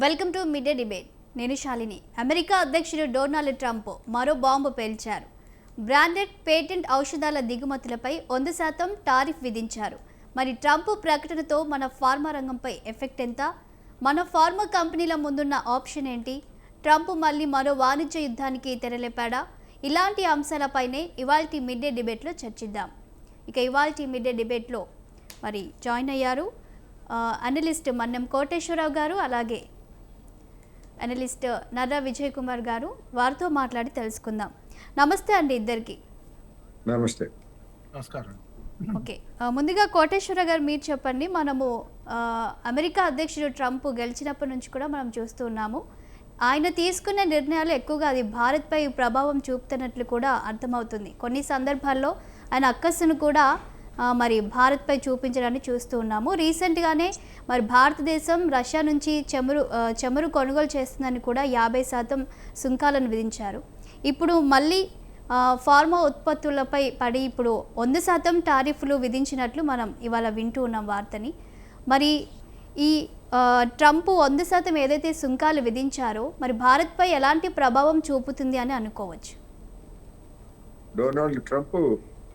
Welcome to mid day debate. నేను Shalini. America అధ్యక్షుడు Donald Trump మరో బాంబు పేల్చారు. బ్రాండెడ్ పేటెంట్ ఔషధాల దిగుమతులపై 100% టారిఫ్ విధించారు. మరి ట్రంప్ ప్రకటనతో మన ఫార్మా రంగంపై ఎఫెక్ట్ ఎంత? మన ఫార్మా కంపెనీల ముందున్న ఆప్షన్ ఏంటి? ట్రంప్ మళ్ళీ మరో వాణిజ్య యుద్ధానికి తెరలేపాడా? ఇలాంటి అంశాలపైనే ఇవాల్టి మిడ్ డే డిబేట్లో చర్చిద్దాం. ఇక ఇవాల్టి మిడ్ డే డిబేట్లో మరి జాయిన్ అయ్యారు అనలిస్ట్ మన్నెం కోటేశ్వరరావు గారు, అలాగే అనలిస్ట్ నర్రా విజయ్ కుమార్ గారు. వారితో మాట్లాడి తెలుసుకుందాం. నమస్తే అండి ఇద్దరికి. నమస్తే. నమస్కారం. ఓకే, ముందుగా కోటేశ్వర గారు మీరు చెప్పండి. మనము అమెరికా అధ్యక్షుడు ట్రంప్ గెలిచినప్పటి నుంచి కూడా మనం చూస్తూ ఉన్నాము. ఆయన తీసుకునే నిర్ణయాలు ఎక్కువగా అది భారత్పై ప్రభావం చూపుతున్నట్లు కూడా అర్థమవుతుంది. కొన్ని సందర్భాల్లో ఆయన అక్కస్సును కూడా మరి భారత్పై చూపించడాన్ని చూస్తూ ఉన్నాము. రీసెంట్గానే మరి భారతదేశం రష్యా నుంచి చమురు కొనుగోలు చేస్తుందని కూడా 50% సుంకాలను విధించారు. ఇప్పుడు మళ్ళీ ఫార్మా ఉత్పత్తులపై పడి ఇప్పుడు 100% టారిఫ్లు విధించినట్లు మనం ఇవాళ వింటూ ఉన్నాం వార్తని. మరి ఈ ట్రంప్ 100% ఏదైతే సుంకాలు విధించారో మరి భారత్పై ఎలాంటి ప్రభావం చూపుతుంది అని అనుకోవచ్చు? డొనాల్డ్ ట్రంప్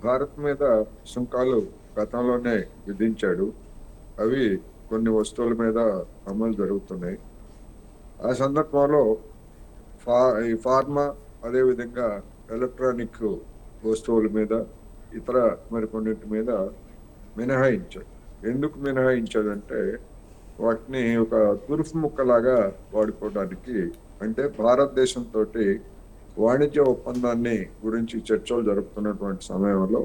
భారత్ మీద సుంకాలు గతంలోనే విధించాడు. అవి కొన్ని వస్తువుల మీద అమలు జరుగుతున్నాయి. ఆ సందర్భంలో ఈ ఫార్మా, అదేవిధంగా ఎలక్ట్రానిక్ వస్తువుల మీద, ఇతర మరికొన్నింటి మీద మినహాయించాడు. ఎందుకు మినహాయించాడంటే వాటిని ఒక తురుపు ముక్కలాగా వాడుకోవడానికి, అంటే భారతదేశంతో వాణిజ్య ఒప్పందాన్ని గురించి చర్చలు జరుపుతున్నటువంటి సమయంలో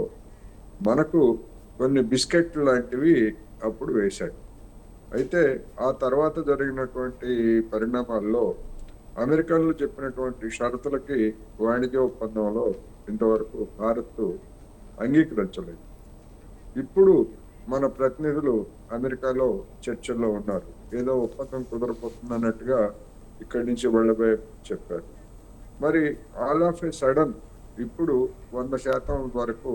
మనకు కొన్ని బిస్కెట్ లాంటివి అప్పుడు వేశాడు. అయితే ఆ తర్వాత జరిగినటువంటి పరిణామాల్లో అమెరికన్లు చెప్పినటువంటి షరతులకి వాణిజ్య ఒప్పందంలో ఇంతవరకు భారత్ అంగీకరించలేదు. ఇప్పుడు మన ప్రతినిధులు అమెరికాలో చర్చల్లో ఉన్నారు. ఏదో ఒప్పందం కుదరపోతుంది అన్నట్టుగా ఇక్కడి నుంచి వెళ్ళబోయే చెప్పారు. మరి ఆల్ ఆఫ్ ఏ సడన్ ఇప్పుడు 100% వరకు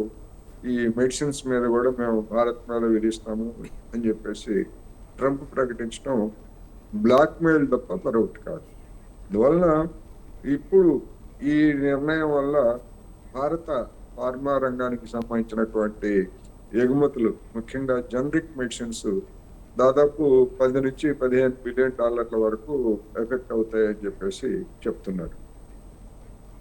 ఈ మెడిసిన్స్ మీద కూడా మేము భారత్ మీద విధిస్తాము అని చెప్పేసి ట్రంప్ ప్రకటించడం బ్లాక్మెయిల్ తప్ప మరొకటి కాదు. అందువలన ఇప్పుడు ఈ నిర్ణయం వల్ల భారత ఫార్మా రంగానికి సంబంధించినటువంటి ఎగుమతులు, ముఖ్యంగా జనరిక్ మెడిసిన్స్ దాదాపు 10 నుంచి 15 బిలియన్ డాలర్ల వరకు ఎఫెక్ట్ అవుతాయని చెప్పేసి చెప్తున్నారు.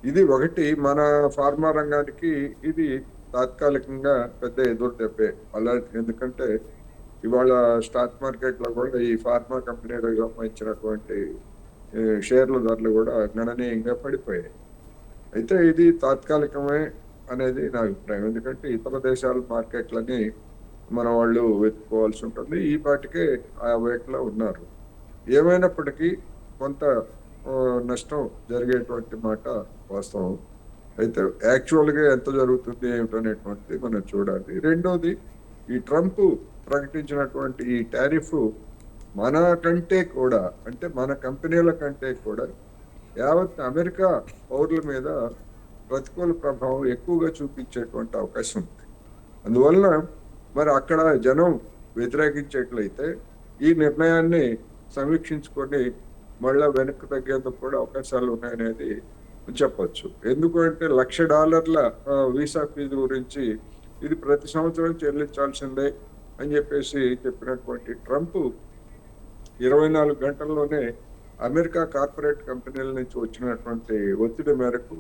ఇది ఒకటి, మన ఫార్మా రంగానికి ఇది తాత్కాలికంగా పెద్ద ఎదురు దెబ్బే. అలాంటి, ఎందుకంటే ఇవాళ స్టాక్ మార్కెట్లో కూడా ఈ ఫార్మా కంపెనీలకు సంబంధించినటువంటి షేర్ల ధరలు కూడా గణనీయంగా పడిపోయాయి. అయితే ఇది తాత్కాలికమే అనేది నా అభిప్రాయం. ఎందుకంటే ఇతర దేశాల మార్కెట్లని మన వాళ్ళు వెతుక్కోవాల్సి ఉంటుంది. ఈ పాటికే ఆ వేట్లో ఉన్నారు. ఏమైనప్పటికీ కొంత నష్టం జరిగేటువంటి మాట వాస్తవం. అయితే యాక్చువల్గా ఎంత జరుగుతుంది ఏమిటనేటువంటిది మనం చూడాలి. రెండోది, ఈ ట్రంప్ ప్రకటించినటువంటి ఈ టారిఫ్ మన కంటే కూడా, అంటే మన కంపెనీల కంటే కూడా యావత్ అమెరికా పౌరుల మీద ప్రతికూల ప్రభావం ఎక్కువగా చూపించేటువంటి అవకాశం ఉంది. అందువలన మరి అక్కడ జనం వ్యతిరేకించేట్లయితే ఈ నిర్ణయాన్ని సమీక్షించుకొని మళ్ళా వెనక్కి తగ్గేందుకు కూడా అవకాశాలు ఉన్నాయనేది చెప్పొచ్చు. ఎందుకంటే $1,00,000 వీసా ఫీజు గురించి ఇది ప్రతి సంవత్సరం చెల్లించాల్సిందే అని చెప్పేసి చెప్పినటువంటి ట్రంప్ 24 గంటల్లోనే అమెరికా కార్పొరేట్ కంపెనీల నుంచి వచ్చినటువంటి ఒత్తిడి మేరకు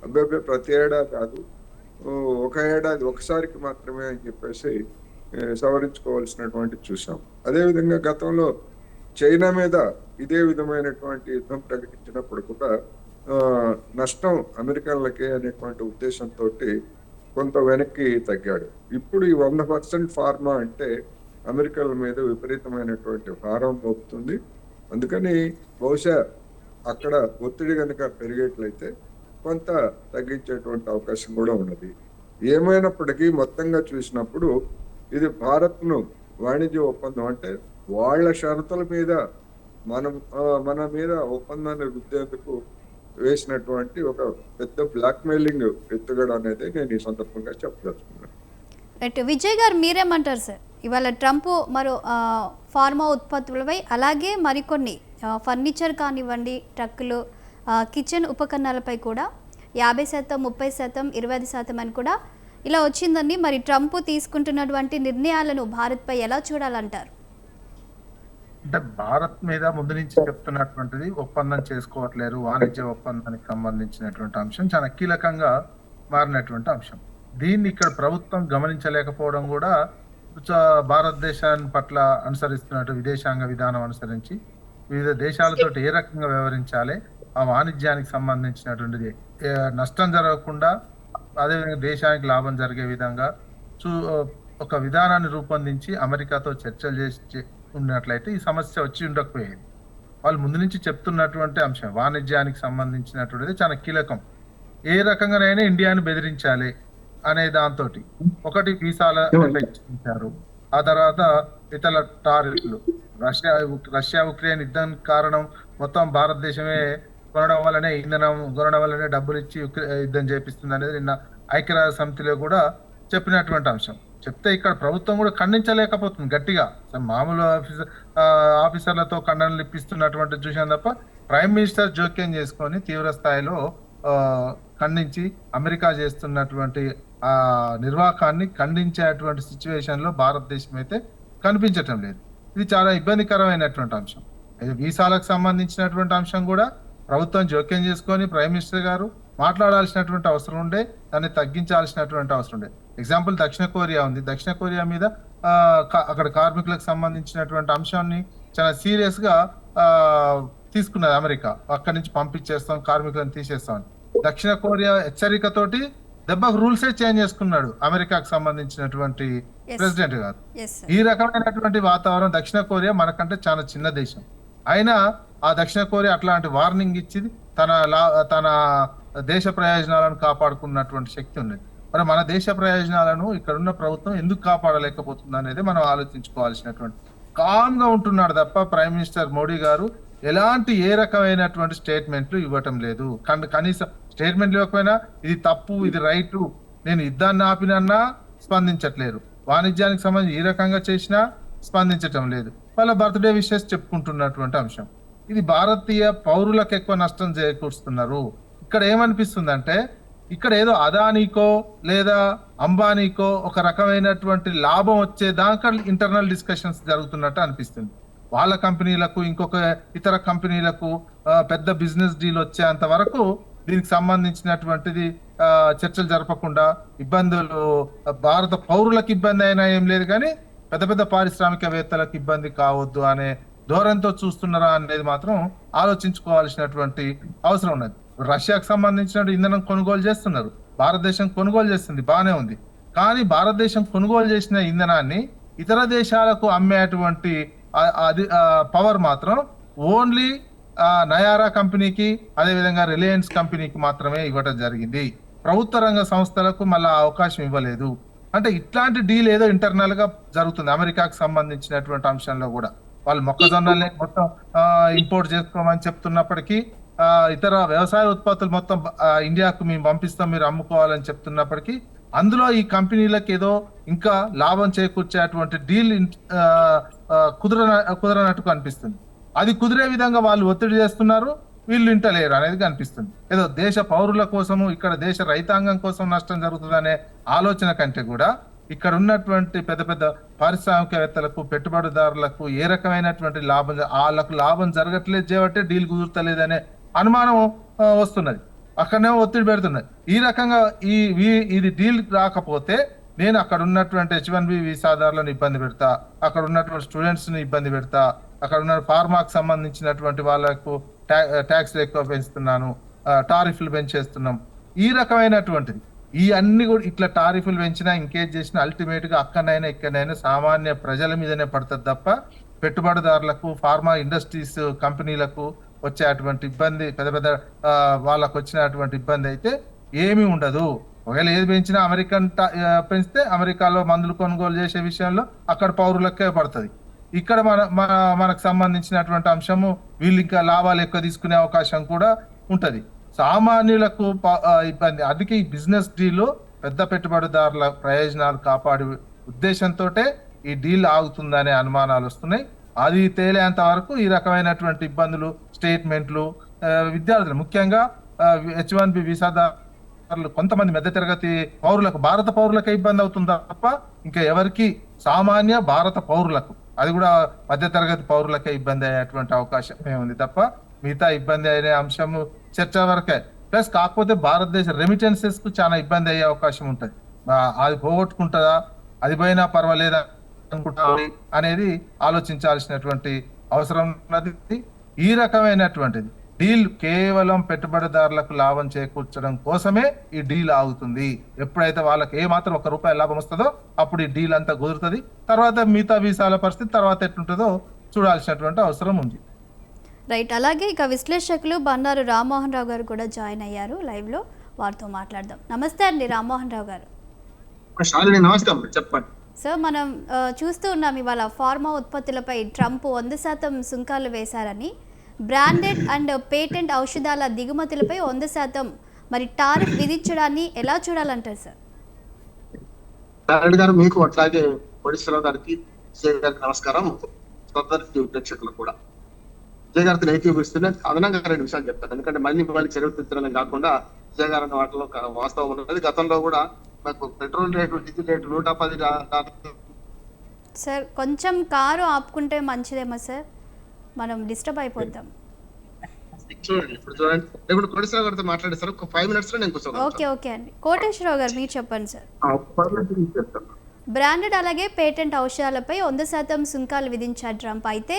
అబ్బాయి ప్రతి ఏడాది కాదు, ఒక ఏడాది ఒకసారికి మాత్రమే అని చెప్పేసి సవరించుకోవాల్సినటువంటి చూసాం. అదేవిధంగా గతంలో చైనా మీద ఇదే విధమైనటువంటి యుద్ధం ప్రకటించినప్పుడు కూడా నష్టం అమెరికన్లకే అనేటువంటి ఉద్దేశంతో కొంత వెనక్కి తగ్గాడు. ఇప్పుడు ఈ 100% ఫార్మా అంటే అమెరికన్ల మీద విపరీతమైనటువంటి భారం మోపుతుంది. అందుకని బహుశా అక్కడ ఒత్తిడి కనుక పెరిగేట్లయితే కొంత తగ్గించేటువంటి అవకాశం కూడా ఉన్నది. ఏమైనప్పటికీ మొత్తంగా చూసినప్పుడు ఇది భారత్ను వాణిజ్య ఒప్పందం, అంటే వాళ్ళ షరతుల మీద మన మీద ఒప్పందాన్ని రుద్దేందుకు వేసినటువంటి ఒక పెద్ద బ్లాక్మెయిలింగ్ ఎత్తుగడ అనేది నేను ఈ సందర్భంగా చెప్పదలుచుకున్నాను. రైట్, విజయ్ గారు మీరేమంటారు సార్? ఇవాళ ట్రంప్ మరో ఫార్మా ఉత్పత్తులపై అలాగే మరికొన్ని ఫర్నిచర్ కానివ్వండి, ట్రక్కులు, కిచెన్ ఉపకరణాలపై కూడా 50%, 30%, 25% అని కూడా ఇలా వచ్చిందండి. మరి ట్రంప్ తీసుకుంటున్నటువంటి నిర్ణయాలను భారత్పై ఎలా చూడాలంటారు? అంటే భారత్ మీద ముందు నుంచి చెప్తున్నటువంటిది ఒప్పందం చేసుకోవట్లేరు, వాణిజ్య ఒప్పందానికి సంబంధించినటువంటి అంశం చాలా కీలకంగా మారినటువంటి అంశం. దీన్ని ఇక్కడ ప్రభుత్వం గమనించలేకపోవడం కూడా భారతదేశాన్ని పట్ల అనుసరిస్తున్నట్టు విదేశాంగ విధానం అనుసరించి వివిధ దేశాలతో ఏ రకంగా వ్యవహరించాలి, ఆ వాణిజ్యానికి సంబంధించినటువంటిది నష్టం జరగకుండా అదేవిధంగా దేశానికి లాభం జరిగే విధంగా ఒక విధానాన్ని రూపొందించి అమెరికాతో చర్చలు చేసి ఉన్నట్లయితే ఈ సమస్య వచ్చి ఉండకపోయేది. వాళ్ళు ముందు నుంచి చెప్తున్నటువంటి అంశం వాణిజ్యానికి సంబంధించినటువంటిది చాలా కీలకం. ఏ రకంగానైనా ఇండియాని బెదిరించాలి అనే దాంతో ఒకటి వీసాల ఇచ్చారు, ఆ తర్వాత ఇతర టారిఫ్లు, రష్యా ఉక్రెయిన్ యుద్ధానికి కారణం మొత్తం భారతదేశమే కొనడం వల్లనే, ఇంధనం కొనడం వల్లనే డబ్బులు ఇచ్చి యుద్ధం చేపిస్తుంది అనేది నిన్న ఐక్యరాజ్య సమితిలో కూడా చెప్పినటువంటి అంశం. చెప్తే ఇక్కడ ప్రభుత్వం కూడా ఖండించలేకపోతుంది గట్టిగా. మామూలు ఆఫీసర్లతో ఖండనలు ఇప్పిస్తున్నటువంటి చూసాం తప్ప ప్రైమ్ మినిస్టర్ జోక్యం చేసుకొని తీవ్ర స్థాయిలో ఖండించి అమెరికా చేస్తున్నటువంటి ఆ నిర్వాకాన్ని ఖండించేటువంటి సిచ్యువేషన్ లో భారతదేశం అయితే కనిపించటం లేదు. ఇది చాలా ఇబ్బందికరమైనటువంటి అంశం. వీసాలకు సంబంధించినటువంటి అంశం కూడా ప్రభుత్వం జోక్యం చేసుకొని ప్రైమ్ మినిస్టర్ గారు మాట్లాడాల్సినటువంటి అవసరం ఉండే, దాన్ని తగ్గించాల్సినటువంటి అవసరం ఉండే. ఎగ్జాంపుల్ దక్షిణ కొరియా ఉంది. దక్షిణ కొరియా మీద అక్కడ కార్మికులకు సంబంధించినటువంటి అంశాన్ని చాలా సీరియస్ గా తీసుకున్నది అమెరికా. అక్కడి నుంచి పంపించేస్తాం, కార్మికులను తీసేస్తాం. దక్షిణ కొరియా హెచ్చరికతోటి దెబ్బకు రూల్సే చేంజ్ చేసుకున్నాడు అమెరికాకు సంబంధించినటువంటి ప్రెసిడెంట్ గారు. ఈ రకమైనటువంటి వాతావరణం దక్షిణ కొరియా మనకంటే చాలా చిన్న దేశం అయినా ఆ దక్షిణ కొరియా అట్లాంటి వార్నింగ్ ఇచ్చి తన దేశ ప్రయోజనాలను కాపాడుకున్నటువంటి శక్తి ఉన్నది. మరి మన దేశ ప్రయోజనాలను ఇక్కడున్న ప్రభుత్వం ఎందుకు కాపాడలేకపోతుంది అనేది మనం ఆలోచించుకోవాల్సినటువంటి. కామ్ గా ఉంటున్నాడు తప్ప ప్రైమ్ మినిస్టర్ మోడీ గారు ఎలాంటి ఏ రకమైనటువంటి స్టేట్మెంట్లు ఇవ్వటం లేదు. కనీసం స్టేట్మెంట్లు ఇవ్వకపోయినా ఇది తప్పు, ఇది రైటు, నేను యుద్ధాన్ని ఆపినన్నా స్పందించట్లేరు, వాణిజ్యానికి సంబంధించి ఈ రకంగా చేసినా స్పందించటం లేదు. వాళ్ళ బర్త్డే విషెస్ చెప్పుకుంటున్నటువంటి అంశం. ఇది భారతీయ పౌరులకు ఎక్కువ నష్టం చేకూరుస్తున్నారు. ఇక్కడ ఏమనిపిస్తుందంటే ఇక్కడ ఏదో అదానీకో లేదా అంబానీకో ఒక రకమైనటువంటి లాభం వచ్చేదాకా ఇంటర్నల్ డిస్కషన్స్ జరుగుతున్నట్టు అనిపిస్తుంది. వాళ్ళ కంపెనీలకు ఇంకొక ఇతర కంపెనీలకు పెద్ద బిజినెస్ డీల్ వచ్చేంత వరకు దీనికి సంబంధించినటువంటిది చర్చలు జరపకుండా ఇబ్బందులు భారత పౌరులకు ఇబ్బంది అయినా ఏం లేదు, కానీ పెద్ద పెద్ద పారిశ్రామికవేత్తలకు ఇబ్బంది కావద్దు అనే ధోరణితో చూస్తున్నారా అనేది మాత్రం ఆలోచించుకోవాల్సినటువంటి అవసరం ఉన్నది. రష్యాకు సంబంధించిన ఇంధనం కొనుగోలు చేస్తున్నారు, భారతదేశం కొనుగోలు చేస్తుంది, బాగానే ఉంది. కానీ భారతదేశం కొనుగోలు చేసిన ఇంధనాన్ని ఇతర దేశాలకు అమ్మేటువంటి పవర్ మాత్రం ఓన్లీ నయారా కంపెనీకి, అదేవిధంగా రిలయన్స్ కంపెనీకి మాత్రమే ఇవ్వడం జరిగింది. ప్రభుత్వ రంగ సంస్థలకు మళ్ళా అవకాశం ఇవ్వలేదు. అంటే ఇట్లాంటి డీల్ ఏదో ఇంటర్నల్ గా జరుగుతుంది అమెరికాకు సంబంధించినటువంటి అంశంలో కూడా. వాళ్ళు మొక్కజొన్నల్ని మొత్తం ఇంపోర్ట్ చేసుకోమని చెప్తున్నప్పటికీ, ఇతర వ్యవసాయ ఉత్పత్తులు మొత్తం ఇండియాకు మేము పంపిస్తాం, మీరు అమ్ముకోవాలని చెప్తున్నప్పటికీ అందులో ఈ కంపెనీలకు ఏదో ఇంకా లాభం చేకూర్చేటువంటి డీల్ కుదరనట్టు కనిపిస్తుంది. అది కుదిరే విధంగా వాళ్ళు ఒత్తిడి చేస్తున్నారు, వీళ్ళు ఇంటలేరు అనేది కనిపిస్తుంది. ఏదో దేశ పౌరుల కోసము, ఇక్కడ దేశ రైతాంగం కోసం నష్టం జరుగుతుందనే ఆలోచన కంటే కూడా ఇక్కడ ఉన్నటువంటి పెద్ద పెద్ద పారిశ్రామికవేత్తలకు, పెట్టుబడిదారులకు ఏ రకమైనటువంటి లాభం, వాళ్ళకు లాభం జరగట్లేదు చేయబట్టే డీల్ కుదురుతలేదనే అనుమానం వస్తున్నది. అక్కడనే ఒత్తిడి పెడుతున్నది. ఈ రకంగా ఇది డీల్ రాకపోతే నేను అక్కడ ఉన్నటువంటి H1B వీసాదారులను ఇబ్బంది పెడతా, అక్కడ ఉన్నటువంటి స్టూడెంట్స్ ని ఇబ్బంది పెడతా, అక్కడ ఉన్న ఫార్మాకు సంబంధించినటువంటి వాళ్ళకు ట్యాక్స్లు ఎక్కువ పెంచుతున్నాను, టారిఫ్లు పెంచేస్తున్నాం, ఈ రకమైనటువంటిది. ఈ అన్ని కూడా ఇట్లా టారిఫ్లు పెంచినా ఇంకేజ్ చేసినా అల్టిమేట్ గా అక్కడైనా ఇక్కడైనా సామాన్య ప్రజల మీదనే పడుతుంది తప్ప పెట్టుబడిదారులకు, ఫార్మా ఇండస్ట్రీస్ కంపెనీలకు వచ్చేటువంటి ఇబ్బంది, పెద్ద పెద్ద వాళ్ళకు వచ్చినటువంటి ఇబ్బంది అయితే ఏమీ ఉండదు. ఒకవేళ ఏది పెంచినా అమెరికన్ పెంచితే అమెరికాలో మందులు కొనుగోలు చేసే విషయంలో అక్కడ పౌరులకే పడుతుంది. ఇక్కడ మనకు సంబంధించినటువంటి అంశము వీళ్ళు ఇంకా లాభాలు ఎక్కువ తీసుకునే అవకాశం కూడా ఉంటది. సామాన్యులకు ఇబ్బంది. అందుకే ఈ బిజినెస్ డీల్ పెద్ద పెట్టుబడిదారుల ప్రయోజనాలు కాపాడే ఉద్దేశంతో ఈ డీల్ ఆగుతుందనే అనుమానాలు వస్తున్నాయి. అది తేలేంత వరకు ఈ రకమైనటువంటి ఇబ్బందులు, స్టేట్మెంట్లు విద్యార్థులు ముఖ్యంగా H1B వీసాదారులు కొంతమంది మధ్యతరగతి పౌరులకు, భారత పౌరులకే ఇబ్బంది అవుతుందా తప్ప ఇంకా ఎవరికి, సామాన్య భారత పౌరులకు, అది కూడా మధ్యతరగతి పౌరులకే ఇబ్బంది అయ్యేటువంటి అవకాశం ఉంది తప్ప మిగతా ఇబ్బంది అయ్యే అంశం చర్చ వరకే. ప్లస్ కాకపోతే భారతదేశ రెమిటెన్సెస్ కు చాలా ఇబ్బంది అయ్యే అవకాశం ఉంటుంది. అది పోగొట్టుకుంటుందా, అది పోయినా పర్వాలేదా అనుకుంటా అనేది ఆలోచించాల్సినటువంటి అవసరం ఉన్నది. ఈ రకమైనటువంటిది డీల్ కేవలం పెట్టుబడిదారులకు లాభం చేకూర్చడం కోసమే ఈ డీల్ ఆగుతుంది. ఎప్పుడైతే వాళ్ళకి ఏమాత్రం ₹1 లాభం వస్తుందో అప్పుడు ఈ డీల్ అంతా కుదురుతుంది. తర్వాత మిగతా వీసాల పరిస్థితి తర్వాత ఎట్లుంటుందో చూడాల్సినటువంటి అవసరం ఉంది. రైట్. అలాగే ఇక విశ్లేషకులు బండారు రామ్మోహన్ రావు గారు కూడా జాయిన్ అయ్యారు లైవ్లో, వారితో మాట్లాడదాం. నమస్తే అండి రామ్మోహన్ రావు గారు. నమస్కారం, చెప్పండి సార్, మనం చూస్తూ ఉన్నాం ఇవాళ ఫార్మా ఉత్పత్తులపై ట్రంప్ 100% సుంకాలు వేశారని, బ్రాండెడ్ అండ్ పేటెంట్ ఔషధాల దిగుమతులపై 100% మరి టారిఫ్ విధించడాన్ని ఎలా చూడాలంటారు సార్? నారాయణ గారు, మీకు అట్లాగే కోటేశ్వరరావు గారికి, విజయ్ గారికి నమస్కారం. ప్రేక్షకులు కూడా విజయ్ గారితో నెగిటివ్ ఇస్తూనే అదనంగా 2 విషయాలు చెప్తాను. ఎందుకంటే మళ్ళీ వాళ్ళకి చర్యలు తీర్చడం కాకుండా విజయ్ గారి అన్న వాటిలో వాస్తవం ఉన్నది. గతంలో కూడా మాకు petrol rate, diesel rate 110 sir కొంచెం కారు ఆపుకుంటే మంచిదేమో సార్, మనం డిస్టర్బ్ అయిపోతాం. చూడండి, ఇప్పుడు చూడండి, ఇప్పుడు కోటేశ్వరరావు గారితో మాట్లాడేస్తారు. ఒక 5 minutes లో నేను కూర్చోగలను. ఓకే అండి. కోటేశ్వరరావు గారు మీరు చెప్పండి సార్. చెప్తాను. బ్రాండెడ్ అలాగే పేటెంట్ ఔషధాలపై 100% సుంకాలు విధించారు ట్రంప్. అయితే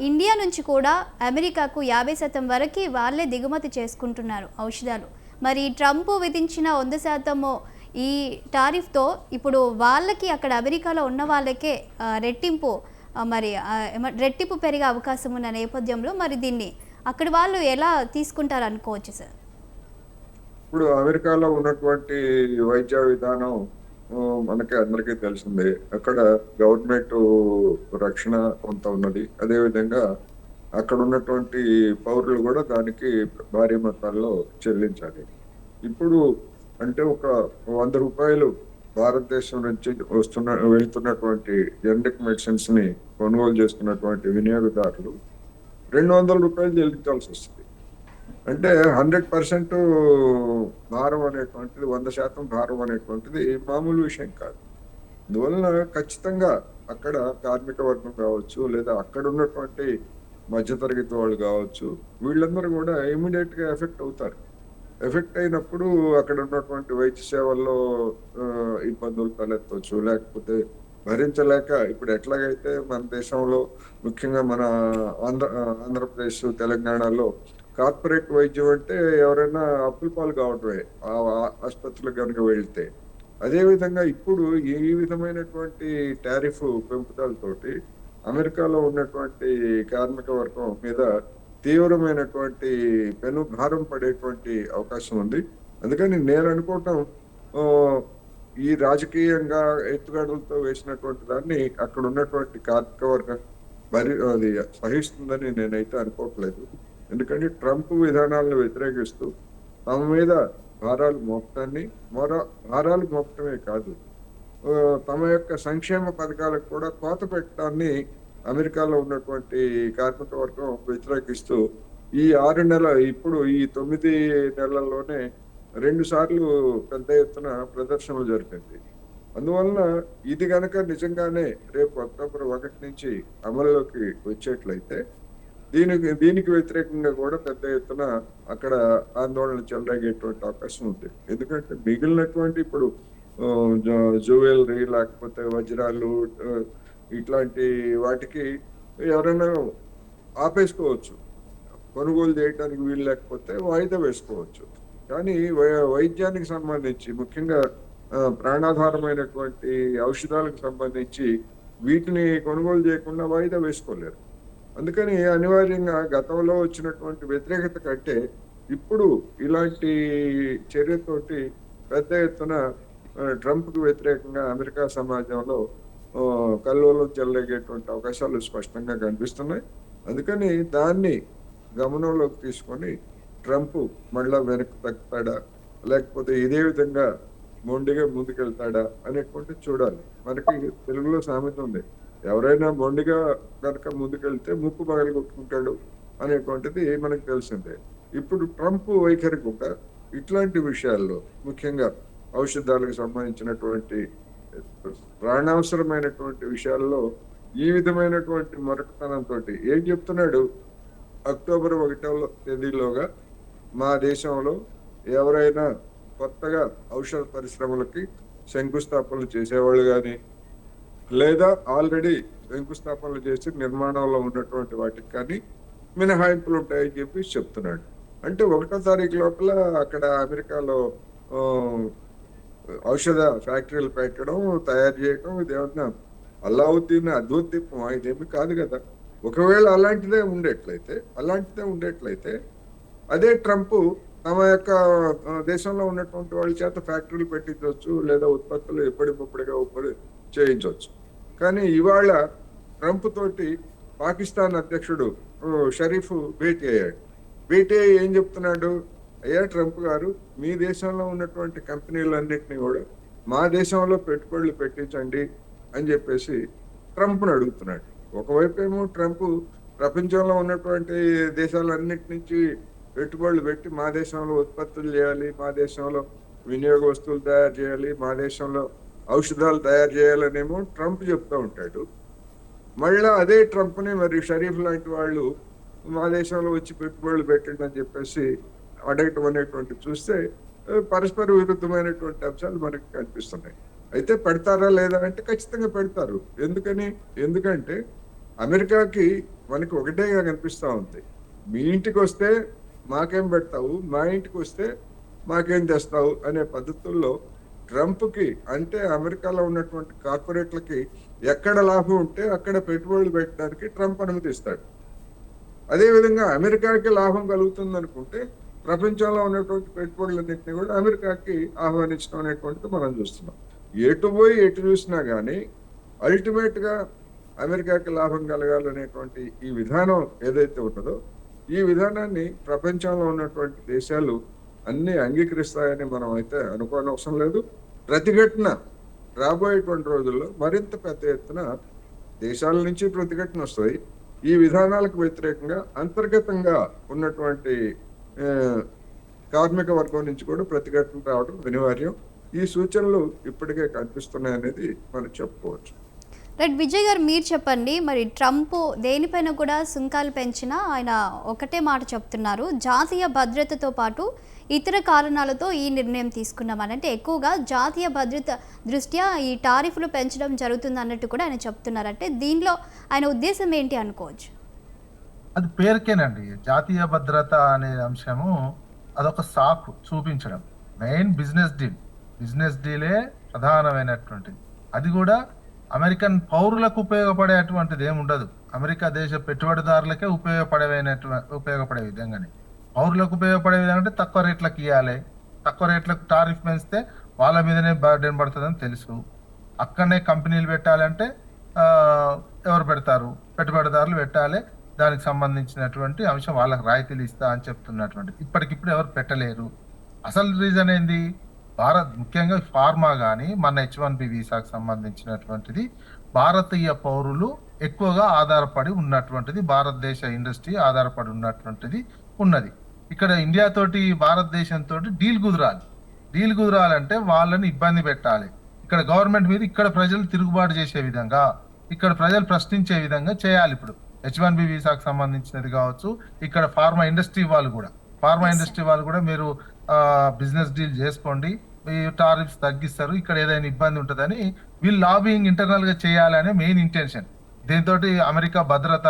ఇండియా నుంచి కూడా అమెరికాకు 50% వరకు వాళ్ళే దిగుమతి చేసుకుంటున్నారు ఔషధాలు. మరి ట్రంప్ విధించిన 100% ఈ టారిఫ్తో ఇప్పుడు వాళ్ళకి, అక్కడ అమెరికాలో ఉన్న వాళ్ళకే రెట్టింపు పెరిగే అవకాశం ఉన్న నేపథ్యంలో మరి దీన్ని అక్కడ వాళ్ళు ఎలా తీసుకుంటారు అనుకోవచ్చు సార్? ఇప్పుడు అమెరికాలో ఉన్నటువంటి వైద్య విధానం మనకి అందరికీ తెలిసిందే. అక్కడ గవర్నమెంట్ రక్షణ కొంత ఉన్నది. అదేవిధంగా అక్కడ ఉన్నటువంటి పౌరులు కూడా దానికి భారీ మొత్తాల్లో చెల్లించాలి. ఇప్పుడు అంటే ఒక ₹100 భారతదేశం నుంచి వెళ్తున్నటువంటి జనరిక్ మెడిసిన్స్ ని కొనుగోలు చేస్తున్నటువంటి వినియోగదారులు ₹200 చెల్లించాల్సి వస్తుంది. అంటే 100% భారం అనేటువంటిది, 100% భారం అనేటువంటిది మామూలు విషయం కాదు. అందువలన ఖచ్చితంగా అక్కడ కార్మిక వర్గం కావచ్చు, లేదా అక్కడ ఉన్నటువంటి మధ్యతరగతి వాళ్ళు కావచ్చు, వీళ్ళందరూ కూడా ఇమీడియట్ గా ఎఫెక్ట్ అవుతారు. ఎఫెక్ట్ అయినప్పుడు అక్కడ ఉన్నటువంటి వైద్య సేవల్లో ఇబ్బందులు తలెత్తవచ్చు, లేకపోతే భరించలేక, ఇప్పుడు ఎట్లాగైతే మన దేశంలో ముఖ్యంగా మన ఆంధ్రప్రదేశ్, తెలంగాణలో కార్పొరేట్ వైద్యం అంటే ఎవరైనా అప్పుల పాలు కావటమే ఆ ఆసుపత్రులకు కనుక వెళ్తే. అదేవిధంగా ఇప్పుడు ఈ విధమైనటువంటి టారిఫ్ పెంపుదలతోటి అమెరికాలో ఉన్నటువంటి కార్మిక వర్గం మీద తీవ్రమైనటువంటి పెను భారం పడేటువంటి అవకాశం ఉంది. అందుకని నేను అనుకోవటం ఈ రాజకీయంగా ఎత్తుగడలతో వేసినటువంటి దాన్ని అక్కడ ఉన్నటువంటి కార్మిక వర్గం అది సహిస్తుందని నేనైతే అనుకోవట్లేదు. ఎందుకంటే ట్రంప్ విధానాలను వ్యతిరేకిస్తూ తమ మీద భారాలు మోపటమే కాదు, తమ యొక్క సంక్షేమ పథకాలకు కూడా కోత పెట్టడాన్ని అమెరికాలో ఉన్నటువంటి కార్మిక వర్గం వ్యతిరేకిస్తూ ఈ 6 నెలల, ఇప్పుడు ఈ 9 నెలల్లోనే 2 సార్లు పెద్ద ఎత్తున ప్రదర్శనలు జరిపింది. అందువలన ఇది కనుక నిజంగానే రేపు అక్టోబర్ 1 నుంచి అమల్లోకి వచ్చేట్లయితే దీనికి వ్యతిరేకంగా కూడా పెద్ద ఎత్తున అక్కడ ఆందోళన చెలరేగేటువంటి అవకాశం ఉంది. ఎందుకంటే మిగిలినటువంటి ఇప్పుడు జ్యువెలరీ, లేకపోతే వజ్రాలు, ఇట్లాంటి వాటికి ఎవరైనా ఆపేసుకోవచ్చు, కొనుగోలు చేయడానికి వీలు లేకపోతే వాయిదా వేసుకోవచ్చు. కానీ వైద్యానికి సంబంధించి, ముఖ్యంగా ప్రాణాధారమైనటువంటి ఔషధాలకు సంబంధించి వీటిని కొనుగోలు చేయకుండా వాయిదా వేసుకోలేరు. అందుకని అనివార్యంగా గతంలో వచ్చినటువంటి వ్యతిరేకత కంటే ఇప్పుడు ఇలాంటి చర్యతోటి పెద్ద ఎత్తున ట్రంప్కు వ్యతిరేకంగా అమెరికా సమాజంలో కల్లోలం చెలరేగేటువంటి అవకాశాలు స్పష్టంగా కనిపిస్తున్నాయి. అందుకని దాన్ని గమనంలోకి తీసుకొని ట్రంప్ మళ్ళా వెనక్కి తగ్గుతాడా, లేకపోతే ఇదే విధంగా మొండిగా ముందుకెళ్తాడా అనేటువంటి చూడాలి. మనకి తెలుగులో సామెత ఉంది, ఎవరైనా మొండిగా కనుక ముందుకెళ్తే ముక్కు పగలు కొట్టుకుంటాడు అనేటువంటిది మనకు తెలిసిందే. ఇప్పుడు ట్రంప్ వైఖరి కూడా ఇట్లాంటి విషయాల్లో, ముఖ్యంగా ఔషధాలకు సంబంధించినటువంటి ప్రాణావసరమైనటువంటి విషయాల్లో ఈ విధమైనటువంటి మొరటతనంతో ఏం చెప్తున్నాడు, అక్టోబర్ 1వ తేదీలోగా మా దేశంలో ఎవరైనా కొత్తగా ఔషధ పరిశ్రమలకి శంకుస్థాపనలు చేసేవాళ్ళు కానీ, లేదా ఆల్రెడీ శంకుస్థాపనలు చేసి నిర్మాణంలో ఉన్నటువంటి వాటికి కానీ మినహాయింపులు ఉంటాయని చెప్పి చెప్తున్నాడు. అంటే 1వ తారీఖు లోపల అక్కడ అమెరికాలో ఆ, ఔషధ ఫ్యాక్టరీలు పెట్టడం, తయారు చేయడం, ఇదేమన్నా అల్లావుద్దీన్ అద్భుతీపమా? ఇదేమి కాదు కదా. ఒకవేళ అలాంటిదే ఉండేట్లయితే అదే ట్రంప్ తమ యొక్క దేశంలో ఉన్నటువంటి వాళ్ళ చేత ఫ్యాక్టరీలు పెట్టించవచ్చు, లేదా ఉత్పత్తులు ఎప్పటికప్పుడుగా చేయించవచ్చు. కానీ ఇవాళ ట్రంప్ తోటి పాకిస్తాన్ అధ్యక్షుడు షరీఫ్ భేటీ అయ్యాడు. భేటీ అయ్యి ఏం చెప్తున్నాడు, అయ్యా ట్రంప్ గారు, మీ దేశంలో ఉన్నటువంటి కంపెనీలన్నింటినీ కూడా మా దేశంలో పెట్టుబడులు పెట్టించండి అని చెప్పేసి ట్రంప్ను అడుగుతున్నాడు. ఒకవైపు ఏమో ట్రంప్ ప్రపంచంలో ఉన్నటువంటి దేశాలన్నిటి నుంచి పెట్టుబడులు పెట్టి మా దేశంలో ఉత్పత్తులు చేయాలి, మా దేశంలో వినియోగ వస్తువులు తయారు చేయాలి, మా దేశంలో ఔషధాలు తయారు చేయాలనేమో ట్రంప్ చెప్తూ ఉంటాడు. మళ్ళా అదే ట్రంప్ని మరి షరీఫ్ లాంటి వాళ్ళు మా దేశంలో వచ్చి పెట్టుబడులు పెట్టండి అని చెప్పేసి అడగటం అనేటువంటి చూస్తే పరస్పర విరుద్ధమైనటువంటి అంశాలు మనకి కనిపిస్తున్నాయి. అయితే పెడతారా లేదా అంటే ఖచ్చితంగా పెడతారు. ఎందుకంటే అమెరికాకి మనకి ఒకటేగా కనిపిస్తూ ఉంది, మీ ఇంటికి వస్తే మాకేం పెడతావు, మా ఇంటికి వస్తే మాకేం తెస్తావు అనే పద్ధతుల్లో ట్రంప్కి, అంటే అమెరికాలో ఉన్నటువంటి కార్పొరేట్లకి ఎక్కడ లాభం ఉంటే అక్కడ పెట్టుబడులు పెట్టడానికి ట్రంప్ అనుమతిస్తాడు. అదేవిధంగా అమెరికాకి లాభం కలుగుతుంది అనుకుంటే ప్రపంచంలో ఉన్నటువంటి పెట్టుబడులన్నింటినీ కూడా అమెరికాకి ఆహ్వానించడం అనేటువంటిది మనం చూస్తున్నాం. ఎటు పోయి ఎటు చూసినా కానీ అల్టిమేట్ గా అమెరికాకి లాభం కలగాలనేటువంటి ఈ విధానం ఏదైతే ఉన్నదో, ఈ విధానాన్ని ప్రపంచంలో ఉన్నటువంటి దేశాలు అన్ని అంగీకరిస్తాయని మనం అయితే అనుకోనవసరం లేదు. ప్రతిఘటన రాబోయేటువంటి రోజుల్లో మరింత పెద్ద ఎత్తున దేశాల నుంచి ప్రతిఘటన వస్తాయి. ఈ విధానాలకు వ్యతిరేకంగా అంతర్గతంగా ఉన్నటువంటి కార్మిక వర్గం నుంచి కూడా ప్రతిఘటన రావడం అనివార్యం. ఈ సూచనలు ఇప్పటికే కనిపిస్తున్నాయి అనేది మనం చెప్పుకోవచ్చు. రైట్ విజయ్ గారు, మీరు చెప్పండి, మరి ట్రంప్ దేనిపైన కూడా సుంకాలు పెంచినా ఆయన ఒకటే మాట చెప్తున్నారు, జాతీయ భద్రతతో పాటు ఇతర కారణాలతో ఈ నిర్ణయం తీసుకున్నామని. అంటే ఎక్కువగా జాతీయ భద్రత దృష్ట్యా ఈ టారిఫ్లు పెంచడం జరుగుతుంది అన్నట్టు కూడా ఆయన చెప్తున్నారు. అంటే దీనిలో ఆయన ఉద్దేశం ఏంటి అనుకోవచ్చు? అది పేరుకేనండి. జాతీయ భద్రత అనే అంశము అదొక సాకు చూపించడం. మెయిన్ బిజినెస్ డీలే ప్రధానమైనటువంటిది. అది కూడా అమెరికన్ పౌరులకు ఉపయోగపడేటువంటిది ఏముండదు, అమెరికా దేశ పెట్టుబడిదారులకే ఉపయోగపడే విధంగానే. పౌరులకు ఉపయోగపడే విధంగా అంటే తక్కువ రేట్లకు ఇవ్వాలి, తక్కువ రేట్లకు టారిఫ్ పెంచితే వాళ్ళ మీదనే బర్డెన్ పడుతుందని తెలుసు. అక్కడనే కంపెనీలు పెట్టాలంటే ఎవరు పెడతారు, పెట్టుబడిదారులు పెట్టాలి. దానికి సంబంధించినటువంటి అంశం వాళ్ళకి రాయితీలు ఇస్తా అని చెప్తున్నటువంటి ఇప్పటికిప్పుడు ఎవరు పెట్టలేరు. అసలు రీజన్ ఏంది, ముఖ్యంగా ఫార్మా కానీ మన H1B వీసాకు సంబంధించినటువంటిది భారతీయ పౌరులు ఎక్కువగా ఆధారపడి ఉన్నటువంటిది, భారతదేశ ఇండస్ట్రీ ఆధారపడి ఉన్నది. ఇక్కడ ఇండియా తోటి భారతదేశంతో డీల్ కుదరాలంటే వాళ్ళని ఇబ్బంది పెట్టాలి. ఇక్కడ గవర్నమెంట్ మీద ఇక్కడ ప్రజలు తిరుగుబాటు చేసే విధంగా, ఇక్కడ ప్రజలు ప్రశ్నించే విధంగా చేయాలి. ఇప్పుడు H1B వీసాకు సంబంధించినది కావచ్చు, ఇక్కడ ఫార్మా ఇండస్ట్రీ వాళ్ళు కూడా మీరు బిజినెస్ డీల్ చేసుకోండి, ఈ టారిఫ్స్ తగ్గిస్తారు, ఇక్కడ ఏదైనా ఇబ్బంది ఉంటుందని వీళ్ళు లాబింగ్ ఇంటర్నల్ గా చేయాలనే మెయిన్ ఇంటెన్షన్. దీంతో అమెరికా భద్రత,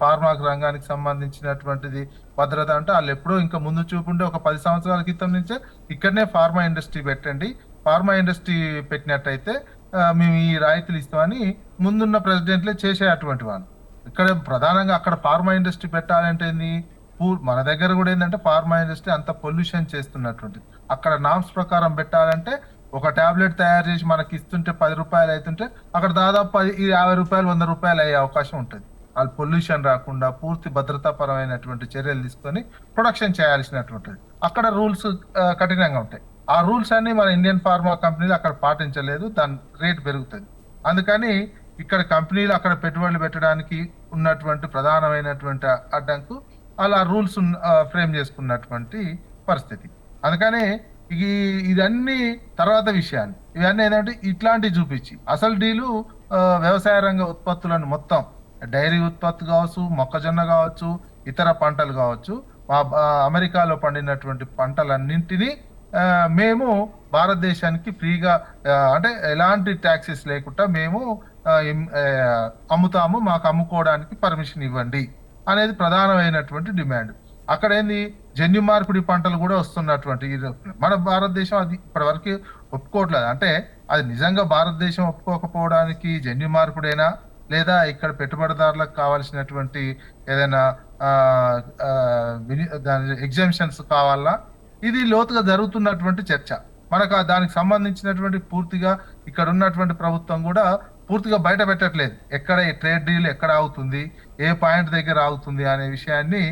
ఫార్మా రంగానికి సంబంధించినటువంటిది భద్రత అంటే వాళ్ళు ఎప్పుడో ఇంకా ముందు చూపుంటే ఒక 10 సంవత్సరాల క్రితం నుంచే ఇక్కడనే ఫార్మా ఇండస్ట్రీ పెట్టండి, ఫార్మా ఇండస్ట్రీ పెట్టినట్టయితే మేము ఈ రాయితీలు ఇస్తామని ముందున్న ప్రెసిడెంట్లే చేసేటువంటి వాళ్ళు. ఇక్కడ ప్రధానంగా అక్కడ ఫార్మా ఇండస్ట్రీ పెట్టాలంటే మన దగ్గర కూడా ఏంటంటే ఫార్మా ఇండస్ట్రీ అంత పొల్యూషన్ చేస్తున్నటువంటిది. అక్కడ నామ్స్ ప్రకారం పెట్టాలంటే ఒక టాబ్లెట్ తయారు చేసి మనకి ఇస్తుంటే 10 రూపాయలు అవుతుంటే అక్కడ దాదాపు 50 రూపాయలు 100 రూపాయలు అయ్యే అవకాశం ఉంటుంది. వాళ్ళు పొల్యూషన్ రాకుండా పూర్తి భద్రతాపరమైనటువంటి చర్యలు తీసుకొని ప్రొడక్షన్ చేయాల్సినటువంటిది. అక్కడ రూల్స్ కఠినంగా ఉంటాయి. ఆ రూల్స్ అన్ని మన ఇండియన్ ఫార్మా కంపెనీలు అక్కడ పాటించలేదు, దాని రేట్ పెరుగుతుంది. అందుకని ఇక్కడ కంపెనీలు అక్కడ పెట్టుబడులు పెట్టడానికి ఉన్నటువంటి ప్రధానమైనటువంటి అడ్డంకు అలా రూల్స్ ఫ్రేమ్ చేసుకున్నటువంటి పరిస్థితి. అందుకనే ఇదన్నీ తర్వాత విషయాలు. ఇవన్నీ ఏంటంటే ఇట్లాంటివి చూపించి అసలు డీలు వ్యవసాయ రంగ ఉత్పత్తులను మొత్తం డైరీ ఉత్పత్తి కావచ్చు, మొక్కజొన్న కావచ్చు, ఇతర పంటలు కావచ్చు, అమెరికాలో పండినటువంటి పంటలన్నింటినీ మేము భారతదేశానికి ఫ్రీగా అంటే ఎలాంటి ట్యాక్సెస్ లేకుండా మేము అమ్ముతాము, మాకు అమ్ముకోవడానికి పర్మిషన్ ఇవ్వండి అనేది ప్రధానమైనటువంటి డిమాండ్. అక్కడ ఏంది జన్యు మార్పిడి పంటలు కూడా వస్తున్నటువంటి మన భారతదేశం అది ఇప్పటివరకు ఒప్పుకోవట్లేదు. అంటే అది నిజంగా భారతదేశం ఒప్పుకోకపోవడానికి జన్యు మార్పిడైనా లేదా ఇక్కడ పెట్టుబడిదారులకు కావాల్సినటువంటి ఏదైనా ఎగ్జామ్షన్స్ కావాలా, ఇది లోతుగా జరుగుతున్నటువంటి చర్చ. మనకు దానికి సంబంధించినటువంటి పూర్తిగా ఇక్కడ ఉన్నటువంటి ప్రభుత్వం కూడా పూర్తిగా బయట పెట్టట్లేదు. ఎక్కడ ఈ ట్రేడ్ డీల్ ఎక్కడ అవుతుంది, ఏ పాయింట్ దగ్గర అవుతుంది అనే విషయాన్ని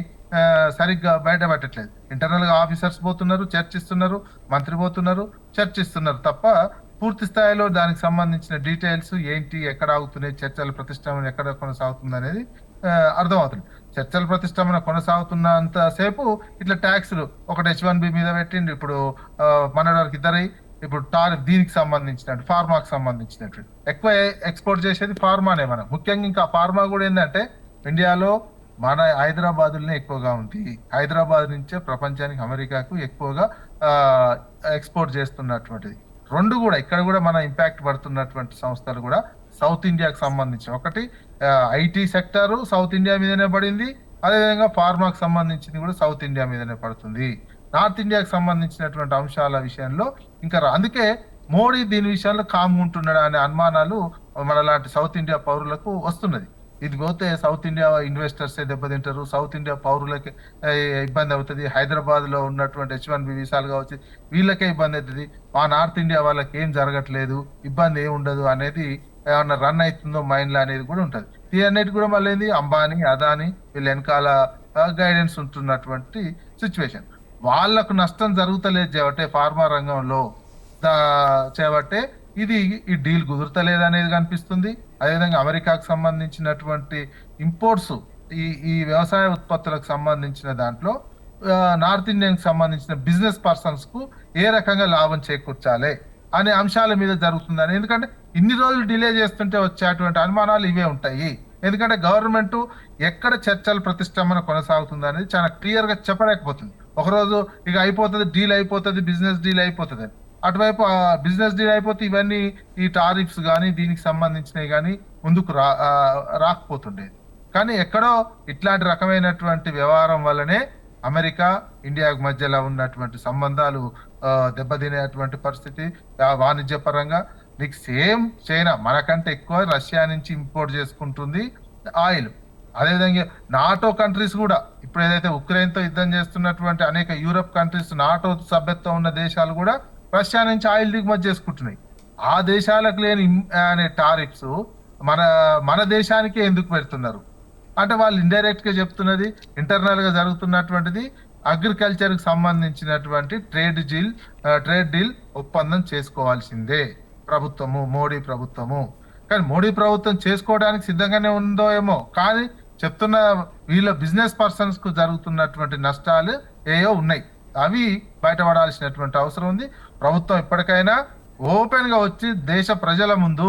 సరిగ్గా బయట పెట్టట్లేదు. ఇంటర్నల్ గా ఆఫీసర్స్ పోతున్నారు, చర్చిస్తున్నారు, మంత్రి పోతున్నారు, చర్చిస్తున్నారు తప్ప పూర్తి స్థాయిలో దానికి సంబంధించిన డీటెయిల్స్ ఏంటి, ఎక్కడ అవుతున్నాయి, చర్చల ప్రతిష్టంభన ఎక్కడ కొనసాగుతుంది అనేది అర్థమవుతుంది. చర్చల ప్రతిష్టంభన కొనసాగుతున్నంత సేపు ఇట్లా ట్యాక్స్లు ఒకటి H1B మీద పెట్టిండు. ఇప్పుడు మనకి ఇద్దరు ఇప్పుడు దీనికి సంబంధించినట్టు ఫార్మాకి సంబంధించినట్టు ఎక్కువ ఎక్స్పోర్ట్ చేసేది ఫార్మానే. మనం ముఖ్యంగా ఇంకా ఫార్మా కూడా ఏంటంటే ఇండియాలో మన హైదరాబాద్లోనే ఎక్కువగా ఉంది. హైదరాబాద్ నుంచే ప్రపంచానికి అమెరికాకు ఎక్కువగా ఎక్స్పోర్ట్ చేస్తున్నటువంటిది. రెండు కూడా ఇక్కడ కూడా మన ఇంపాక్ట్ పడుతున్నటువంటి సంస్థలు కూడా సౌత్ ఇండియాకి సంబంధించి ఒకటి ఐటీ సెక్టర్ సౌత్ ఇండియా మీదనే పడింది, అదేవిధంగా ఫార్మాకి సంబంధించింది కూడా సౌత్ ఇండియా మీదనే పడుతుంది. నార్త్ ఇండియాకి సంబంధించినటువంటి అంశాల విషయంలో ఇంకా అందుకే మోడీ దీని విషయంలో కామ్గా ఉంటున్నాడు అనే అనుమానాలు మన లాంటి సౌత్ ఇండియా పౌరులకు వస్తున్నది. ఇది పోతే సౌత్ ఇండియా ఇన్వెస్టర్స్ దెబ్బతింటారు, సౌత్ ఇండియా పౌరులకి ఇబ్బంది అవుతుంది, హైదరాబాద్ లో ఉన్నటువంటి H1B వీసాలు కావచ్చు వీళ్ళకే ఇబ్బంది అవుతుంది, మా నార్త్ ఇండియా వాళ్ళకి ఏం జరగట్లేదు, ఇబ్బంది ఏమి ఉండదు అనేది ఏమన్నా రన్ అవుతుందో మైండ్ లో అనేది కూడా ఉంటది. ఇవన్నిటి కూడా మళ్ళీ అంబానీ, అదానీ వీళ్ళ వెనకాల గైడెన్స్ ఉంటున్నటువంటి సిచ్యువేషన్. వాళ్లకు నష్టం జరుగుతలేదు చేయబట్టే ఫార్మా రంగంలో చేయబట్టే ఈ డీల్ కుదురుతలేదు అనేది కనిపిస్తుంది. అదేవిధంగా అమెరికాకు సంబంధించినటువంటి ఇంపోర్ట్స్ ఈ వ్యవసాయ ఉత్పత్తులకు సంబంధించిన దాంట్లో నార్త్ ఇండియన్ కి సంబంధించిన బిజినెస్ పర్సన్స్ కు ఏ రకంగా లాభం చేకూర్చాలి అనే అంశాల మీద జరుగుతుందని. ఎందుకంటే ఇన్ని రోజులు డిలే చేస్తుంటే వచ్చేటువంటి అనుమానాలు ఇవే ఉంటాయి. ఎందుకంటే గవర్నమెంట్ ఎక్కడ చర్చల ప్రతిష్టంభన కొనసాగుతుంది అనేది చాలా క్లియర్ గా చెప్పలేకపోతుంది. ఒకరోజు ఇక అయిపోతుంది, డీల్ అయిపోతుంది, బిజినెస్ డీల్ అయిపోతుంది అని. అటువైపు బిజినెస్ డీల్ అయిపోతే ఇవన్నీ ఈ టారిఫ్స్ కానీ దీనికి సంబంధించినవి కానీ ముందుకు రాకపోతుండేది. కానీ ఎక్కడో ఇట్లాంటి రకమైనటువంటి వ్యవహారం వల్లనే అమెరికా ఇండియా మధ్యలో ఉన్నటువంటి సంబంధాలు దెబ్బతినేటువంటి పరిస్థితి. వాణిజ్య పరంగా నీకు సేమ్ చైనా మనకంటే ఎక్కువ రష్యా నుంచి ఇంపోర్ట్ చేసుకుంటుంది ఆయిల్. అదేవిధంగా నాటో కంట్రీస్ కూడా ఇప్పుడు ఏదైతే ఉక్రెయిన్ తో యుద్ధం చేస్తున్నటువంటి అనేక యూరప్ కంట్రీస్, నాటో సభ్యత్వం ఉన్న దేశాలు కూడా రష్యా నుంచి ఆయిల్ దిగుమతి చేసుకుంటున్నాయి. ఆ దేశాలకు లేని అనే టారిఫ్స్ మన దేశానికే ఎందుకు పెడుతున్నారు అంటే వాళ్ళు ఇండైరెక్ట్ గా చెప్తున్నది ఇంటర్నల్ గా జరుగుతున్నటువంటిది అగ్రికల్చర్ కి సంబంధించినటువంటి ట్రేడ్ డీల్ ఒప్పందం చేసుకోవాల్సిందే ప్రభుత్వము, మోడీ ప్రభుత్వము. కానీ మోడీ ప్రభుత్వం చేసుకోవడానికి సిద్ధంగానే ఉందో ఏమో, కానీ చెప్తున్న వీళ్ళ బిజినెస్ పర్సన్స్ కు జరుగుతున్నటువంటి నష్టాలు ఏయో ఉన్నాయి, అవి బయటపడాల్సినటువంటి అవసరం ఉంది. ప్రభుత్వం ఇప్పటికైనా ఓపెన్ గా వచ్చి దేశ ప్రజల ముందు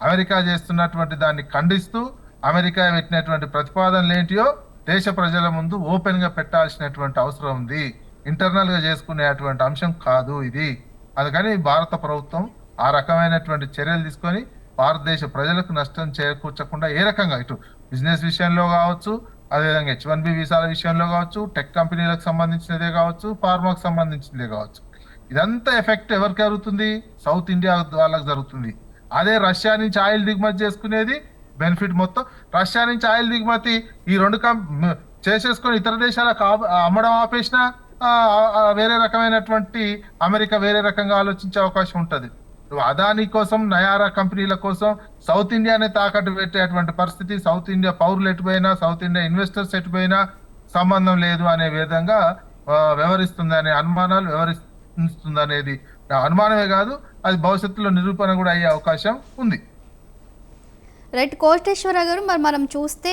అమెరికా చేస్తున్నటువంటి దాన్ని ఖండిస్తూ అమెరికా పెట్టినటువంటి ప్రతిపాదనలు ఏంటియో దేశ ప్రజల ముందు ఓపెన్ గా పెట్టాల్సినటువంటి అవసరం ఉంది. ఇంటర్నల్ గా చేసుకునేటువంటి అంశం కాదు ఇది. అందుకని భారత ప్రభుత్వం ఆ రకమైనటువంటి చర్యలు తీసుకొని భారతదేశ ప్రజలకు నష్టం చేకూర్చకుండా ఏ రకంగా ఇటు బిజినెస్ విషయంలో కావచ్చు, అదేవిధంగా H1B వీసాల విషయంలో కావచ్చు, టెక్ కంపెనీలకు సంబంధించినదే కావచ్చు, ఫార్మాకు సంబంధించినదే కావచ్చు, ఇదంతా ఎఫెక్ట్ ఎవరికి జరుగుతుంది? సౌత్ ఇండియా వాళ్ళకి జరుగుతుంది. అదే రష్యా నుంచి ఆయిల్ దిగుమతి చేసుకునేది బెనిఫిట్ మొత్తం రష్యా నుంచి ఆయిల్ దిగుమతి ఈ రెండు చేసేసుకొని ఇతర దేశాలకు అమ్మడం ఆపేసినా వేరే రకమైనటువంటి అమెరికా వేరే రకంగా ఆలోచించే అవకాశం ఉంటది. అదానీ కోసం, నయారా కంపెనీల కోసం సౌత్ ఇండియానే తాకట్టు పెట్టేటువంటి పరిస్థితి, సౌత్ ఇండియా పౌరులు ఎటుపోయినా, సౌత్ ఇండియా ఇన్వెస్టర్స్ ఎటుపోయినా సంబంధం లేదు అనే విధంగా వ్యవహరిస్తుంది అనే అనుమానాలు వ్యవహరిస్తుంది అనేది అనుమానమే కాదు, అది భవిష్యత్తులో నిరూపణ కూడా అయ్యే అవకాశం ఉంది. రైట్ కోటేశ్వర గారు, మరి మనం చూస్తే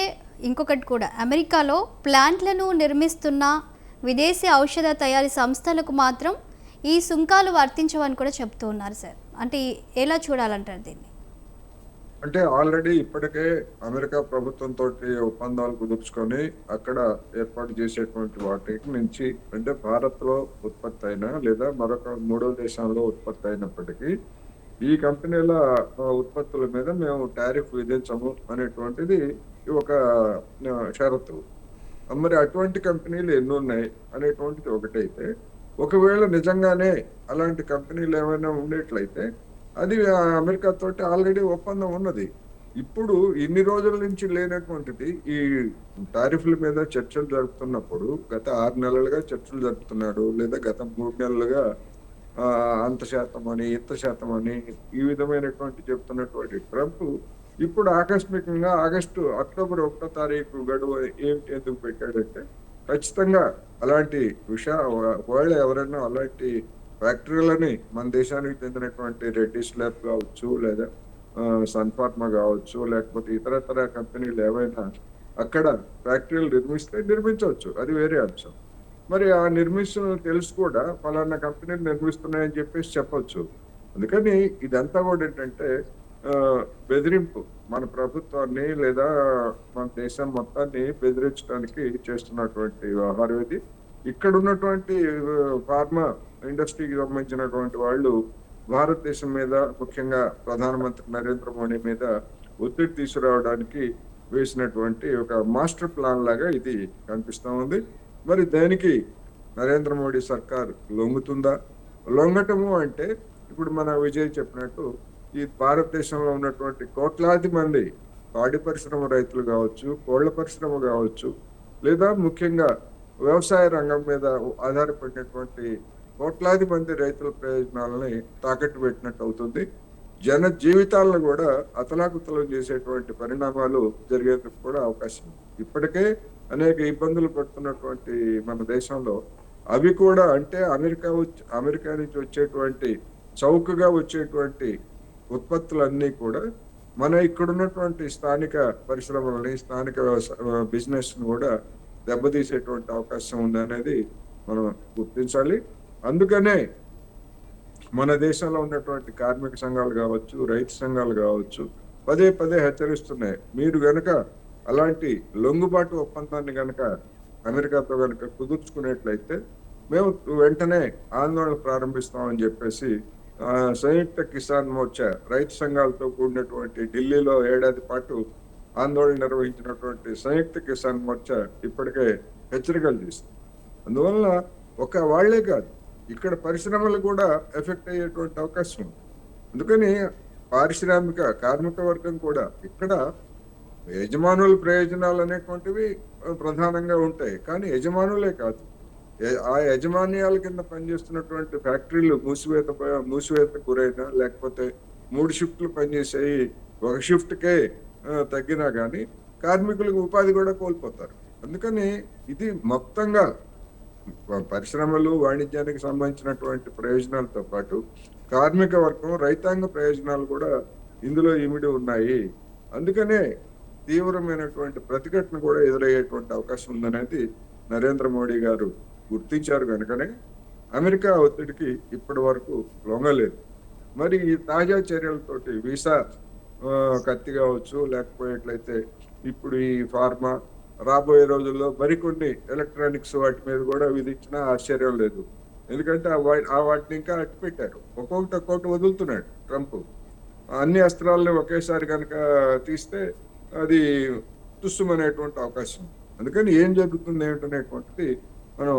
ఇంకొకటి కూడా, అమెరికాలో ప్లాంట్లను నిర్మిస్తున్న విదేశీ ఔషధ తయారీ సంస్థలకు మాత్రం ఈ సుంకాలు వర్తించవని కూడా చెప్తూ ఉన్నారు సార్. అంటే ఎలా చూడాలంటారు దీన్ని? అంటే ఆల్రెడీ ఇప్పటికే అమెరికా ప్రభుత్వంతో ఒప్పందాలు కుదుర్చుకొని అక్కడ ఏర్పాటు చేసేటువంటి వాటి నుంచి, అంటే భారత్ లో ఉత్పత్తి అయినా లేదా మరొక మూడో దేశంలో ఉత్పత్తి అయినప్పటికీ ఈ కంపెనీల ఉత్పత్తుల మీద మేము టారిఫ్ విధించము అనేటువంటిది ఒక షరతు. మరి అటువంటి కంపెనీలు ఎన్ని ఉన్నాయి అనేటువంటిది ఒకటైతే, ఒకవేళ నిజంగానే అలాంటి కంపెనీలు ఏమైనా ఉండేట్లయితే అది అమెరికా తోటి ఆల్రెడీ ఒప్పందం ఉన్నది. ఇప్పుడు ఇన్ని రోజుల నుంచి లేనటువంటిది ఈ టారిఫ్ల మీద చర్చలు జరుపుతున్నప్పుడు, గత 6 నెలలుగా చర్చలు జరుపుతున్నాడు, లేదా గత 3 నెలలుగా అంత శాతం అని ఇంత శాతం అని ఈ విధమైనటువంటి చెప్తున్నటువంటి ట్రంప్ ఇప్పుడు ఆకస్మికంగా అక్టోబర్ 1వ తారీఖు గడువు ఏమిటి ఎందుకు పెట్టాడంటే, ఖచ్చితంగా అలాంటి ఒకవేళ ఎవరైనా అలాంటి ఫ్యాక్టరీలని మన దేశానికి చెందినటువంటి రెడ్డిస్ ల్యాబ్ కావచ్చు, లేదా సన్ ఫార్మా కావచ్చు, లేకపోతే ఇతరతర కంపెనీలు ఏవైనా అక్కడ ఫ్యాక్టరీలు నిర్మించవచ్చు, అది వేరే అంశం. మరి ఆ నిర్మిస్తున్న తెలుసు కూడా పలానా కంపెనీలు నిర్మిస్తున్నాయని చెప్పేసి చెప్పొచ్చు. అందుకని ఇదంతా కూడా ఏంటంటే బెదిరింపు, మన ప్రభుత్వాన్ని లేదా మన దేశం మొత్తాన్ని బెదిరించడానికి చేస్తున్నటువంటి వ్యవహారం ఇది. ఇక్కడ ఉన్నటువంటి ఫార్మా ఇండస్ట్రీకి సంబంధించినటువంటి వాళ్ళు భారతదేశం మీద, ముఖ్యంగా ప్రధానమంత్రి నరేంద్ర మోడీ మీద ఒత్తిడి తీసుకురావడానికి వేసినటువంటి ఒక మాస్టర్ ప్లాన్ లాగా ఇది కనిపిస్తా ఉంది. మరి దానికి నరేంద్ర మోడీ సర్కార్ లొంగుతుందా? లొంగటము అంటే ఇప్పుడు మన విజయ్ చెప్పినట్టు ఈ భారతదేశంలో ఉన్నటువంటి కోట్లాది మంది పాడి పరిశ్రమ రైతులు కావచ్చు, కోళ్ల పరిశ్రమ కావచ్చు, లేదా ముఖ్యంగా వ్యవసాయ రంగం మీద ఆధారపడినటువంటి కోట్లాది మంది రైతుల ప్రయోజనాలని తాకట్టు పెట్టినట్టు అవుతుంది. జన జీవితాలను కూడా అతలాకుతలం చేసేటువంటి పరిణామాలు జరిగేందుకు కూడా అవకాశం ఉంది. ఇప్పటికే అనేక ఇబ్బందులు పడుతున్నటువంటి మన దేశంలో అవి కూడా, అంటే అమెరికా నుంచి వచ్చేటువంటి చౌకగా వచ్చేటువంటి ఉత్పత్తులన్నీ కూడా మన ఇక్కడ ఉన్నటువంటి స్థానిక పరిశ్రమలని, స్థానిక బిజినెస్ ను కూడా దెబ్బతీసేటువంటి అవకాశం ఉంది అనేది మనం గుర్తించాలి. అందుకనే మన దేశంలో ఉన్నటువంటి కార్మిక సంఘాలు కావచ్చు, రైతు సంఘాలు కావచ్చు పదే పదే హెచ్చరిస్తున్నాయి. మీరు గనక అలాంటి లొంగుబాటు ఒప్పందాన్ని గనక అమెరికాతో గనక కుదుర్చుకునేట్లయితే మేము వెంటనే ఆందోళన ప్రారంభిస్తామని చెప్పేసి సంయుక్త కిసాన్ మోర్చా రైతు సంఘాలతో కూడినటువంటి ఢిల్లీలో ఏడాది పాటు ఆందోళన నిర్వహించినటువంటి సంయుక్త కిసాన్ మోర్చా ఇప్పటికే హెచ్చరికలు చేసింది. అందువల్ల ఒక వాళ్లే కాదు, ఇక్కడ పరిశ్రమలు కూడా ఎఫెక్ట్ అయ్యేటువంటి అవకాశం ఉంది. అందుకని కార్మిక వర్గం కూడా ఇక్కడ యజమానుల ప్రయోజనాలు అనేటువంటివి ప్రధానంగా ఉంటాయి. కానీ యజమానులే కాదు, ఆ యజమాన్యాల కింద పనిచేస్తున్నటువంటి ఫ్యాక్టరీలు మూసివేత గురైనా, లేకపోతే 3 షిఫ్ట్లు పనిచేసేవి ఒక షిఫ్ట్కే తగ్గినా కానీ కార్మికులకు ఉపాధి కూడా కోల్పోతారు. అందుకని ఇది మొత్తంగా పరిశ్రమలు, వాణిజ్యానికి సంబంధించినటువంటి ప్రయోజనాలతో పాటు కార్మిక వర్గం, రైతాంగ ప్రయోజనాలు కూడా ఇందులో ఇమిడి ఉన్నాయి. అందుకనే తీవ్రమైనటువంటి ప్రతిఘటన కూడా ఎదురయ్యేటువంటి అవకాశం ఉందనేది నరేంద్ర మోడీ గారు గుర్తించారు. కనుకనే అమెరికా ఒత్తిడికి ఇప్పటి వరకు లొంగలేదు. మరి ఈ తాజా చర్యలతోటి వీసా కత్తి కావచ్చు, లేకపోయేట్లయితే ఇప్పుడు ఈ ఫార్మా, రాబోయే రోజుల్లో మరికొన్ని ఎలక్ట్రానిక్స్ వాటి మీద కూడా విధించినా ఆశ్చర్యం లేదు. ఎందుకంటే వాటిని ఇంకా అట్టి పెట్టారు. ఒక్కొక్కటి వదులుతున్నాడు ట్రంప్. అన్ని అస్త్రాలని ఒకేసారి కనుక తీస్తే అది తుస్సుమనేటువంటి అవకాశం. అందుకని ఏం జరుగుతుంది ఏమిటనేటువంటిది మనం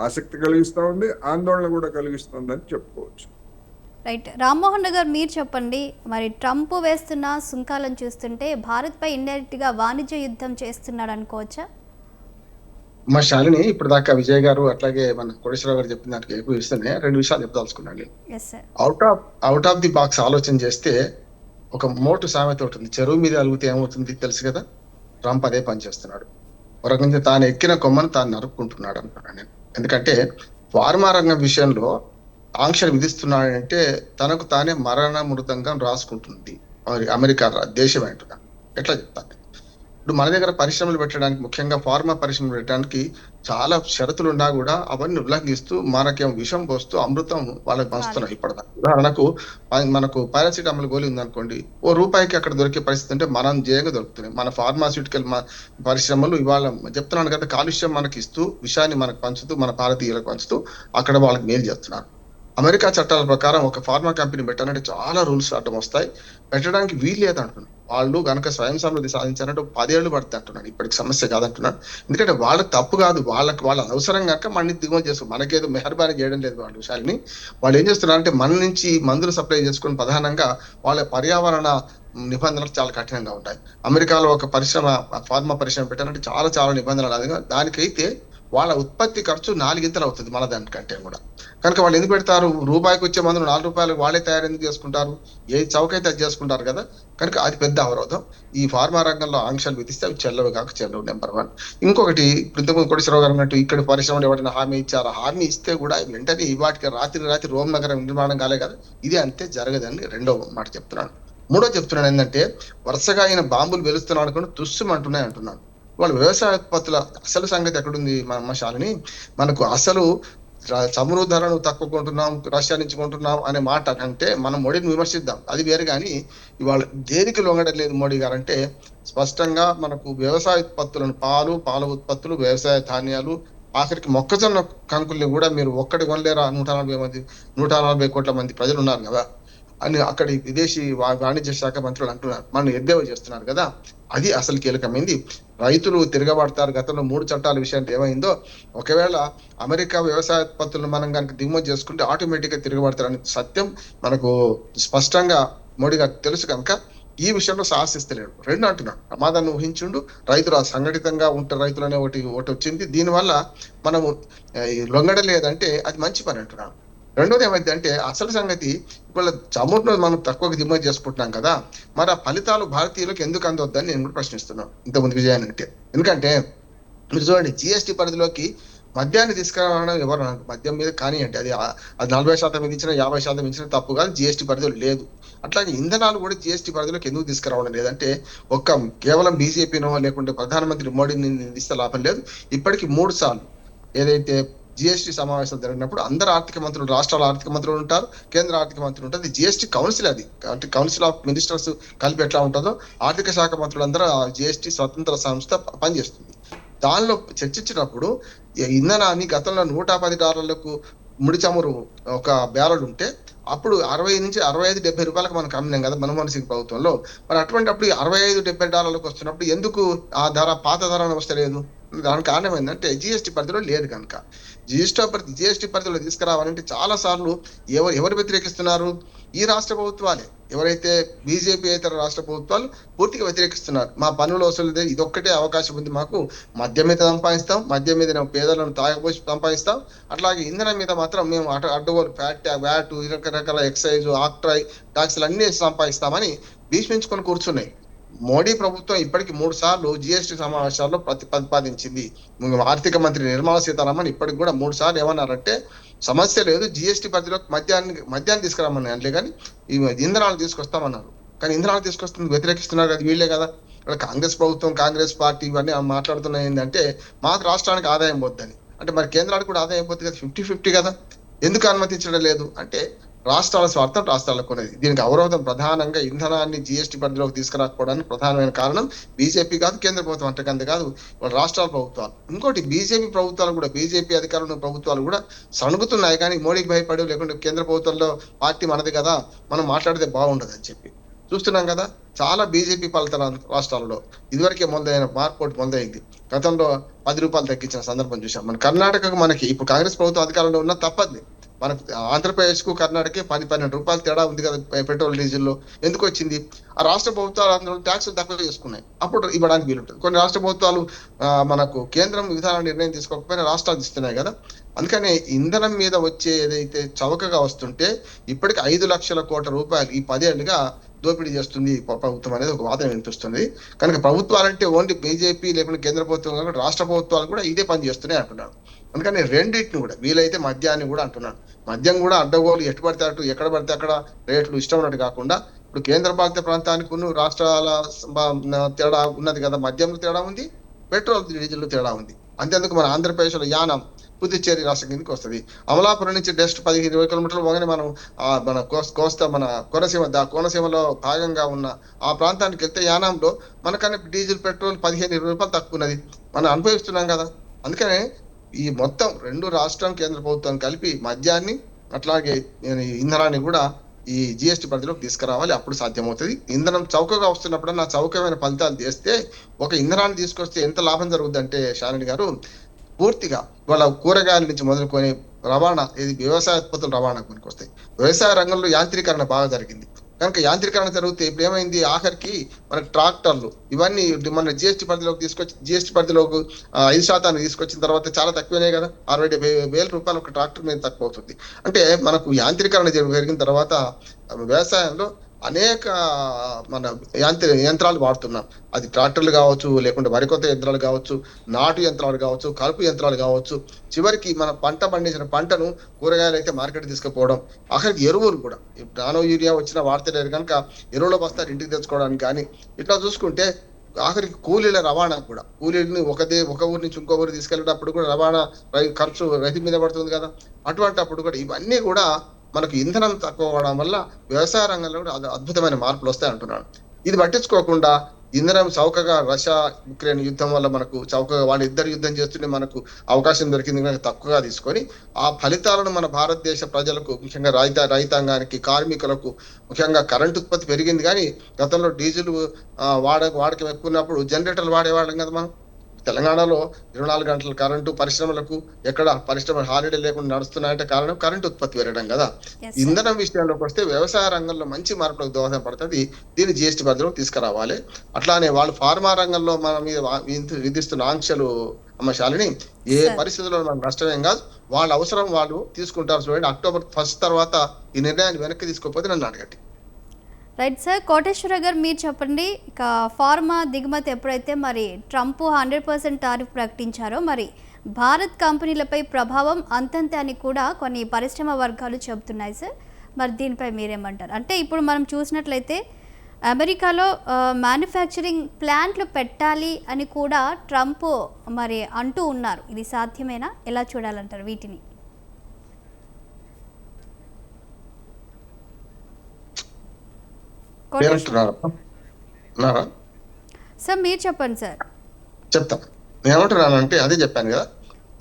ఆసక్తి కలిగిస్తూ ఉంది, ఆందోళన కూడా కలిగిస్తుందని చెప్పుకోవచ్చు. రైట్, రామ్మోహన్ గారు మీరు చెప్పండి, మరి ట్రంప్ వేస్తున్న సుంకాలను చూస్తుంటే భారత్పై ఇండైరెక్ట్గా వాణిజ్య యుద్ధం చేస్తున్నాడు అనుకోవచ్చా? మా శాలిని ఇప్పుడు దాకా విజయ్ గారు అట్లాగే మన కోటేశ్వరరావు గారు చెప్పిన దానికి ఎక్కువ ఇస్తేనే 2 విషయాలు చెప్పదలుచుకున్నాను. అవుట్ ఆఫ్ ది బాక్స్ ఆలోచన చేస్తే ఒక మోటు సామెత ఉంటుంది, చెరువు మీద అలిగితే ఏమవుతుంది తెలుసు కదా. ట్రంప్ అదే పని చేస్తున్నాడు. ఒక రకంగా తాను ఎక్కిన కొమ్మను తాను నరుక్కుంటున్నాడు అనుకున్నాను నేను. ఎందుకంటే ఫార్మా రంగం విషయంలో ఆంక్షలు విధిస్తున్నాడంటే తనకు తానే మరణ మృతంగా రాసుకుంటుంది అమెరికా దేశం అంటున్నా. ఎట్లా చెప్తాను? ఇప్పుడు మన దగ్గర పరిశ్రమలు పెట్టడానికి, ముఖ్యంగా ఫార్మా పరిశ్రమలు పెట్టడానికి చాలా షరతులు ఉన్నా కూడా అవన్నీ ఉల్లంఘిస్తూ మనకేం విషం పోస్తూ అమృతం వాళ్ళకి పంచుతున్నాం ఇప్పటిదాకా. ఉదాహరణకు మనకు పారాసిటమాల్ గోళీ ఉందనుకోండి, ఓ రూపాయికి అక్కడ దొరికే పరిస్థితి అంటే మనం జయంగా దొరుకుతున్నాయి. మన ఫార్మాస్యూటికల్ పరిశ్రమలు ఇవాళ చెప్తున్నాను కదా, కాలుష్యం మనకి ఇస్తూ విషయాన్ని మనకు పంచుతూ మన భారతీయులకు పంచుతూ అక్కడ వాళ్ళకి మేలు చేస్తున్నారు. అమెరికా చట్టాల ప్రకారం ఒక ఫార్మా కంపెనీ పెట్టాలంటే చాలా రూల్స్ అడ్డం వస్తాయి, పెట్టడానికి వీలు లేదంటున్నాను. వాళ్ళు కనుక స్వయం సమృద్ధి సాధించాలంటే 10 ఏళ్ళు పడుతుంది అంటున్నాను. ఇప్పటికి సమస్య కాదంటున్నాను. ఎందుకంటే వాళ్ళకి తప్పు కాదు, వాళ్ళ అవసరం కనుక మన దిగుమతి చేస్తారు. మనకేదో మెహర్బానీ చేయడం లేదు వాళ్ళ విషయాన్ని. వాళ్ళు ఏం చేస్తున్నారు అంటే మన నుంచి మందులు సప్లై చేసుకుని ప్రధానంగా వాళ్ళ పర్యావరణ నిబంధనలు చాలా కఠినంగా ఉంటాయి. అమెరికాలో ఒక పరిశ్రమ, ఫార్మా పరిశ్రమ పెట్టాలంటే చాలా చాలా నిబంధనలు. అది దానికైతే వాళ్ళ ఉత్పత్తి ఖర్చు 4 ఇంతలు అవుతుంది మన దానికంటే కూడా. కనుక వాళ్ళు ఎందుకు పెడతారు? రూపాయికి వచ్చే మందులు 4 రూపాయలకు వాళ్ళే తయారు ఎందుకు చేసుకుంటారు? ఏ చౌకైతే అది చేసుకుంటారు కదా. కనుక అది పెద్ద అవరోధం. ఈ ఫార్మా రంగంలో ఆంక్షలు విధిస్తే అవి చెల్లవు కాక చెల్లవు, నెంబర్ 1. ఇంకొకటి, ఇంతకుముందు కోటేశ్వరరావు గారు అన్నట్టు ఇక్కడ పరిశ్రమలు ఎవరైనా హామీ ఇచ్చారు, హామీ ఇస్తే కూడా వెంటనే వాటికి రాత్రి రోమ్ నగరం నిర్మాణం కాలే కదా, ఇది అంతే జరగదని రెండో మాట చెప్తున్నాను. మూడో చెప్తున్నాను ఏంటంటే, వరుసగా ఆయన బాంబులు వెలుస్తున్నాడు అనుకుని తుస్సుమంటున్నాయి అంటున్నాను. వాళ్ళ వ్యవసాయ ఉత్పత్తుల అసలు సంగతి ఎక్కడుంది మా అమ్మ శాలిని? మనకు అసలు చమురు ధరను తక్కువ కొంటున్నాం, రష్యా నుంచి కొంటున్నాం అనే మాట కంటే మనం మోడీని విమర్శిద్దాం, అది వేరు. కానీ ఇవాళ దేనికి లొంగడం లేదు మోడీ గారు అంటే, స్పష్టంగా మనకు వ్యవసాయ ఉత్పత్తులను, పాల ఉత్పత్తులు, వ్యవసాయ ధాన్యాలు, ఆఖరికి మొక్కజొన్న కంకుల్ని కూడా మీరు ఒక్కటి కొనలేరా? 140 కోట్ల మంది ప్రజలు ఉన్నారు కదా అని అక్కడి విదేశీ వాణిజ్య శాఖ మంత్రులు అంటున్నారు, మనం ఎద్దేవా చేస్తున్నారు కదా. అది అసలు కీలకమైంది. రైతులు తిరగబడతారు. గతంలో 3 చట్టాల విషయానికి ఏమైందో, ఒకవేళ అమెరికా వ్యవసాయ ఉత్పత్తులను మనం కనుక దిగుమతి చేసుకుంటే ఆటోమేటిక్ గా తిరగబడతారని సత్యం మనకు స్పష్టంగా మోడీ గారికి తెలుసు. కనుక ఈ విషయంలో సాహసిస్తలేడు. 2 అంటున్నాడు, ప్రమాదాన్ని ఊహించుండు, రైతులు సంఘటితంగా ఉంటే రైతులు అనే ఒకటి వచ్చింది, దీనివల్ల మనము లొంగడం లేదంటే అది మంచి పని అంటున్నాడు. రెండోది ఏమైంది అంటే, అసలు సంగతి ఇవాళ చమురును మనం తక్కువగా దిగుమతి చేసుకుంటున్నాం కదా, మరి ఆ ఫలితాలు భారతీయులకు ఎందుకు అందొద్దని నేను కూడా ప్రశ్నిస్తున్నాను ఇంతకుముందు విజయాన్ని అంటే. ఎందుకంటే మీరు చూడండి, జిఎస్టీ పరిధిలోకి మద్యాన్ని తీసుకురావడం ఎవరు మద్యం మీద కానివ్వండి, అది 40% విధించిన 50% ఇచ్చిన తప్పు కాదు, జిఎస్టీ పరిధిలో లేదు. అట్లాగే ఇంధనాలు కూడా జిఎస్టీ పరిధిలోకి ఎందుకు తీసుకురావడం లేదంటే, కేవలం బీజేపీనో లేకుంటే ప్రధానమంత్రి మోడీని నిందిస్తే లాభం లేదు. ఇప్పటికి 3 సార్లు ఏదైతే జిఎస్టీ సమావేశాలు జరిగినప్పుడు అందరు ఆర్థిక మంత్రులు, రాష్ట్రాల ఆర్థిక మంత్రులు ఉంటారు, కేంద్ర ఆర్థిక మంత్రులు ఉంటారు. జిఎస్టీ కౌన్సిల్, అది అంటే కౌన్సిల్ ఆఫ్ మినిస్టర్స్ కలిపి ఎట్లా ఉంటుందో ఆర్థిక శాఖ మంత్రులందరూ జిఎస్టీ స్వతంత్ర సంస్థ పనిచేస్తుంది. దానిలో చర్చించినప్పుడు ఇంధనాన్ని గతంలో $110 ముడి చమురు ఒక బ్యారెల్ ఉంటే అప్పుడు 60 నుంచి 65, 70 రూపాయలకు మనం అమ్మినాం కదా మన్మోహన్ సింగ్ ప్రభుత్వంలో. మరి అటువంటి అప్పుడు $65-70 వస్తున్నప్పుడు ఎందుకు ఆ ధర పాత ధర వస్తలేదు? దానికి కారణం ఏంటంటే జిఎస్టీ పరిధిలో లేదు కనుక. జిఎస్టీ పరిధిలో తీసుకురావాలంటే చాలా సార్లు ఎవరు వ్యతిరేకిస్తున్నారు? ఈ రాష్ట్ర ప్రభుత్వాలే. ఎవరైతే బీజేపీ ఇతర రాష్ట్ర ప్రభుత్వాలు పూర్తిగా వ్యతిరేకిస్తున్నారు. మా పన్నుల వసూలు ఇదొక్కటే అవకాశం ఉంది మాకు, మద్యం మీద సంపాదిస్తాం, మద్యం మీద పేదలను తాగబోసి సంపాదిస్తాం, అట్లాగే ఇంధనం మీద మాత్రం మేము అడ్డగోలు వ్యాట్ రకరకాల ఎక్సైజ్, ఆక్ట్రాయ్ ట్యాక్సులు అన్ని సంపాదిస్తామని భీష్మించుకొని కూర్చున్నాయి. మోడీ ప్రభుత్వం ఇప్పటికి 3 సార్లు జిఎస్టీ సమావేశాల్లో ప్రతిపాదించింది. ఆర్థిక మంత్రి నిర్మలా సీతారామన్ ఇప్పటికి కూడా 3 సార్లు ఏమన్నారంటే, సమస్య లేదు, జిఎస్టీ పరిధిలో మద్యాన్ని తీసుకురామని అనలే కానీ ఇంధనాలు తీసుకొస్తామన్నారు. కానీ ఇంధనాలు తీసుకొస్తుంది వ్యతిరేకిస్తున్నారు కదా వీళ్ళే కదా. ఇక్కడ కాంగ్రెస్ ప్రభుత్వం, కాంగ్రెస్ పార్టీ ఇవన్నీ మాట్లాడుతున్నాయి ఏంటంటే, మాకు రాష్ట్రానికి ఆదాయం పోద్దని. అంటే మరి కేంద్రానికి కూడా ఆదాయం పోతుంది కదా, 50-50 కదా, ఎందుకు అనుమతించడం లేదు అంటే రాష్ట్రాల స్వార్థం రాష్ట్రాలకు ఉన్నది. దీనికి అవరోధం ప్రధానంగా ఇంధనాన్ని జిఎస్టీ పరిధిలోకి తీసుకురాకపోవడానికి ప్రధానమైన కారణం బీజేపీ కాదు, కేంద్ర ప్రభుత్వం అంతకంది కాదు, రాష్ట్రాల ప్రభుత్వాలు. ఇంకోటి, బీజేపీ ప్రభుత్వాలు కూడా, బీజేపీ అధికారంలో ప్రభుత్వాలు కూడా సణుగుతున్నాయి, కానీ మోడీకి భయపడి లేకుంటే కేంద్ర ప్రభుత్వంలో పార్టీ మనది కదా, మనం మాట్లాడితే బాగుండదు అని చెప్పి చూస్తున్నాం కదా. చాలా బీజేపీ పాలిత రాష్ట్రాలలో ఇదివరకే మొదలైంది. గతంలో 10 రూపాయలు తగ్గించిన సందర్భం చూసాం. మన కర్ణాటకకు, మనకి ఇప్పుడు కాంగ్రెస్ ప్రభుత్వం అధికారంలో ఉన్న తప్పది, మనకు ఆంధ్రప్రదేశ్ కు కర్ణాటక 10-12 రూపాయలు తేడా ఉంది కదా పెట్రోల్ డీజిల్లో. ఎందుకు వచ్చింది? ఆ రాష్ట్ర ప్రభుత్వాలు అందులో ట్యాక్సులు తక్కువ చేసుకున్నాయి, అప్పుడు ఇవ్వడానికి వీలుంటుంది. కొన్ని రాష్ట్ర ప్రభుత్వాలు మనకు కేంద్రం విధాన నిర్ణయం తీసుకోకపోయినా రాష్ట్రాలు ఇస్తున్నాయి కదా. అందుకనే ఇంధనం మీద వచ్చే ఏదైతే చవకగా వస్తుంటే ఇప్పటికి 5 లక్షల కోట్ల రూపాయలు ఈ 10 ఏళ్లుగా దోపిడీ చేస్తుంది ప్రభుత్వం అనేది ఒక వాదన వినిపిస్తుంది. కనుక ప్రభుత్వాలంటే ఓన్లీ బీజేపీ లేకుంటే కేంద్ర ప్రభుత్వం కాకుండా రాష్ట్ర ప్రభుత్వాలు కూడా ఇదే పని చేస్తున్నాయి అంటున్నాను. అందుకని రెండింటిని కూడా, వీలైతే మద్యాన్ని కూడా అంటున్నాను, మద్యం కూడా అడ్డగోలు ఎక్కడ పడితే అక్కడ రేట్లు ఇష్టం ఉన్నట్టు కాకుండా ఇప్పుడు కేంద్ర పాలిత ప్రాంతానికి రాష్ట్రాల తేడా ఉన్నది కదా, మద్యంలో తేడా ఉంది, పెట్రోల్ డీజిల్ తేడా ఉంది. అంతేందుకు మన ఆంధ్రప్రదేశ్ లో యానం పుదుచ్చేరి రాష్ట్రం కిందకి వస్తుంది. అమలాపురం నుంచి జస్ట్ 15-20 కిలోమీటర్లు పోగానే మనం మన కోస్తా మన కోనసీమలో భాగంగా ఉన్న ఆ ప్రాంతానికి వెళ్తే యానంలో మనకన్నా డీజిల్ పెట్రోల్ 15-20 రూపాయలు తక్కువ ఉన్నది. మనం అనుభవిస్తున్నాం కదా. అందుకనే ఈ మొత్తం 2 రాష్ట్రం కేంద్ర ప్రభుత్వం కలిపి మద్యాన్ని అట్లాగే ఇంధనాన్ని కూడా ఈ జిఎస్టీ పరిధిలోకి తీసుకురావాలి. అప్పుడు సాధ్యమవుతుంది. ఇంధనం చౌకగా వస్తున్నప్పుడు నా చౌకమైన ఫలితాలు చేస్తే ఒక ఇంధనాన్ని తీసుకొస్తే ఎంత లాభం జరుగుద్ది అంటే శాలిని గారు, పూర్తిగా వాళ్ళ కూరగాయల నుంచి మొదలుకొని రవాణా, ఇది వ్యవసాయ ఉత్పత్తుల రవాణా పనికి వస్తాయి. వ్యవసాయ రంగంలో యాంత్రీకరణ బాగా జరిగింది కనుక యాంత్రీకరణ జరిగితే ఇప్పుడు ఏమైంది, ఆఖరికి మన ట్రాక్టర్లు ఇవన్నీ మన జిఎస్టీ పరిధిలోకి 5% తీసుకొచ్చిన తర్వాత చాలా తక్కువనే కదా, 60,000 రూపాయలు ఒక ట్రాక్టర్ మీద తక్కువ అవుతుంది. అంటే మనకు యాంత్రీకరణ జరిగిన తర్వాత వ్యవసాయంలో అనేక మన యంత్రాలు వాడుతున్నాం. అది ట్రాక్టర్లు కావచ్చు, లేకుంటే వరికొత్త యంత్రాలు కావచ్చు, నాటు యంత్రాలు కావచ్చు, కలుపు యంత్రాలు కావచ్చు. చివరికి మన పంట పండించిన పంటను కూరగాయలు అయితే మార్కెట్ తీసుకుపోవడం, అక్కడికి ఎరువులు కూడా నానో యూరియా వచ్చిన వాడతలేరు కనుక ఎరువుల బస్తాలు ఇంటికి తెచ్చుకోవడానికి కానీ ఇట్లా చూసుకుంటే ఆఖరికి కూలీల రవాణా కూడా, కూలీని ఒక ఊరి నుంచి ఇంకో ఊరు తీసుకెళ్ళేటప్పుడు కూడా రవాణా ఖర్చు రైతు మీద పడుతుంది కదా. అటువంటి అప్పుడు కూడా ఇవన్నీ కూడా మనకు ఇంధనం తక్కువ అవడం వల్ల వ్యవసాయ రంగంలో కూడా అద్భుతమైన మార్పులు వస్తాయి అంటున్నాను. ఇది పట్టించుకోకుండా ఇంధనం చౌకగా రష్యా యుక్రెయిన్ యుద్ధం వల్ల మనకు చౌకగా వాళ్ళిద్దరు యుద్ధం చేస్తుంటే మనకు అవకాశం దొరికింది కనుక తక్కువగా తీసుకొని ఆ ఫలితాలను మన భారతదేశ ప్రజలకు, ముఖ్యంగా రైతాంగానికి, కార్మికులకు, ముఖ్యంగా కరెంటు ఉత్పత్తి పెరిగింది. కానీ గతంలో డీజిల్ వాడకం ఎక్కువ ఉన్నప్పుడు జనరేటర్లు వాడేవాళ్ళం కదా మనం. తెలంగాణలో 24 గంటల కరెంటు పరిశ్రమలకు ఎక్కడ పరిశ్రమలు హాలిడే లేకుండా నడుస్తున్నాయంటే కారణం కరెంటు ఉత్పత్తి పెరగడం కదా. ఇంధనం విషయంలోకి వస్తే వ్యవసాయ రంగంలో మంచి మార్పులకు దోహదపడుతుంది. దీన్ని జిఎస్టీ పరిధిలోకి తీసుకురావాలి. అట్లానే వాళ్ళు ఫార్మా రంగంలో మన మీద విధిస్తున్న ఆంక్షలు శాలిని ఏ పరిస్థితుల్లో మనకు నష్టమేం కాదు. వాళ్ళ అవసరం వాళ్ళు తీసుకుంటారు. చూడండి, October 1 తర్వాత ఈ నిర్ణయాన్ని వెనక్కి తీసుకోకపోతే నన్ను అడగండి. రైట్ సార్, కోటేశ్వర గారు మీరు చెప్పండి. ఇక ఫార్మా దిగుమతి ఎప్పుడైతే మరి ట్రంప్ 100% టారిఫ్ ప్రకటించారో మరి భారత్ కంపెనీలపై ప్రభావం అంతంతే అని కూడా కొన్ని పరిశ్రమ వర్గాలు చెబుతున్నాయి సార్. మరి దీనిపై మీరేమంటారు? అంటే ఇప్పుడు మనం చూసినట్లయితే అమెరికాలో మ్యానుఫ్యాక్చరింగ్ ప్లాంట్లు పెట్టాలి అని కూడా ట్రంప్ మరి అంటూ ఉన్నారు. ఇది సాధ్యమేనా? ఎలా చూడాలంటారు వీటిని? సార్ మీరు చెప్పండి సార్. చెప్తాం. నేనేమంటున్నానంటే అదే చెప్పాను కదా,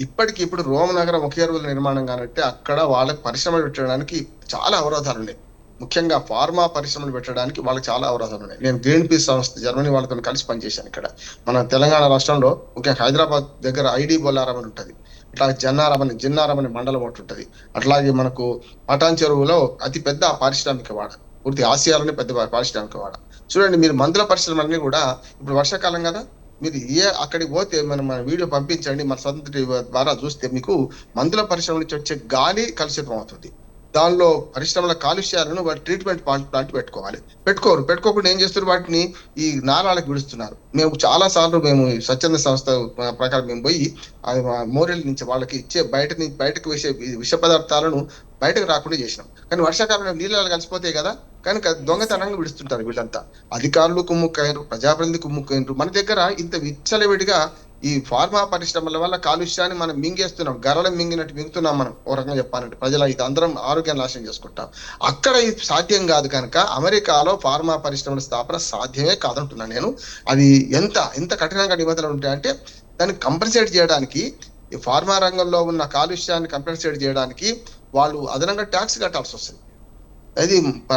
ఇప్పటికిప్పుడు రోమ్ నగర ముఖ్య ఎరువుల నిర్మాణం కానంటే అక్కడ వాళ్ళకి పరిశ్రమలు పెట్టడానికి చాలా అవరోధాలు ఉన్నాయి. ముఖ్యంగా ఫార్మా పరిశ్రమలు పెట్టడానికి వాళ్ళకి చాలా అవరోధాలు ఉన్నాయి. నేను గ్రీన్ పీస్ సంస్థ జర్మనీ వాళ్ళతో కలిసి పనిచేశాను. ఇక్కడ మన తెలంగాణ రాష్ట్రంలో ముఖ్యంగా హైదరాబాద్ దగ్గర ఐడి బొల్లారం అని ఉంటుంది, అట్లాగే జిన్నారం అనే మండలం ఒకటి ఉంటుంది. అట్లాగే మనకు పటాన్ చెరువులో అతి పెద్ద పారిశ్రామిక వాడ, పూర్తి ఆసియాలోనే పెద్ద పారిశ్రామిక వాడ. చూడండి, మీరు మందుల పరిశ్రమలన్నీ కూడా ఇప్పుడు వర్షాకాలం కదా, మీరు అక్కడికి పోతే మన వీడియో పంపించండి, మన స్వతంత్ర ద్వారా చూస్తే మీకు మందుల పరిశ్రమ నుంచి వచ్చే గాలి కలుషితం అవుతుంది. దానిలో పరిశ్రమల కాలుష్యాలను వాటి ట్రీట్మెంట్ ప్లాంట్ పెట్టుకోకుండా ఏం చేస్తున్నారు, వాటిని ఈ నాలాలకు విడుస్తున్నారు. మేము చాలా సార్లు స్వచ్ఛంద సంస్థ ప్రకారం మేము పోయి మోరెల్ నుంచి వాళ్ళకి ఇచ్చే బయటకు వేసే విష పదార్థాలను బయటకు రాకుండా చేసినాం. కానీ వర్షాకాలంలో నీళ్ళలో కలిసిపోతాయి కదా, కనుక దొంగతనంగా విడుస్తుంటారు వీళ్ళంతా. అధికారులు కుమ్ముక్కైనరు, ప్రజాప్రతినిధి కుమ్ముక్కైనరు. మన దగ్గర ఇంత విచ్చలవిడిగా ఈ ఫార్మా పరిశ్రమల వల్ల కాలుష్యాన్ని మనం మింగేస్తున్నాం, గరళం మింగినట్టు మింగుతున్నాం. మనం ఓ రకంగా చెప్పాలంటే ప్రజల ఇది అందరం ఆరోగ్యాన్ని నాశనం చేసుకుంటాం. అక్కడ ఇది సాధ్యం కాదు కనుక అమెరికాలో ఫార్మా పరిశ్రమల స్థాపన సాధ్యమే కాదంటున్నాను నేను. అది ఎంత కఠినంగా నిబంధనలు ఉంటాయంటే దాన్ని కంపెన్సేట్ చేయడానికి, ఈ ఫార్మా రంగంలో ఉన్న కాలుష్యాన్ని కంపెన్సేట్ చేయడానికి వాళ్ళు అదనంగా ట్యాక్స్ కట్టాల్సి వస్తుంది. అది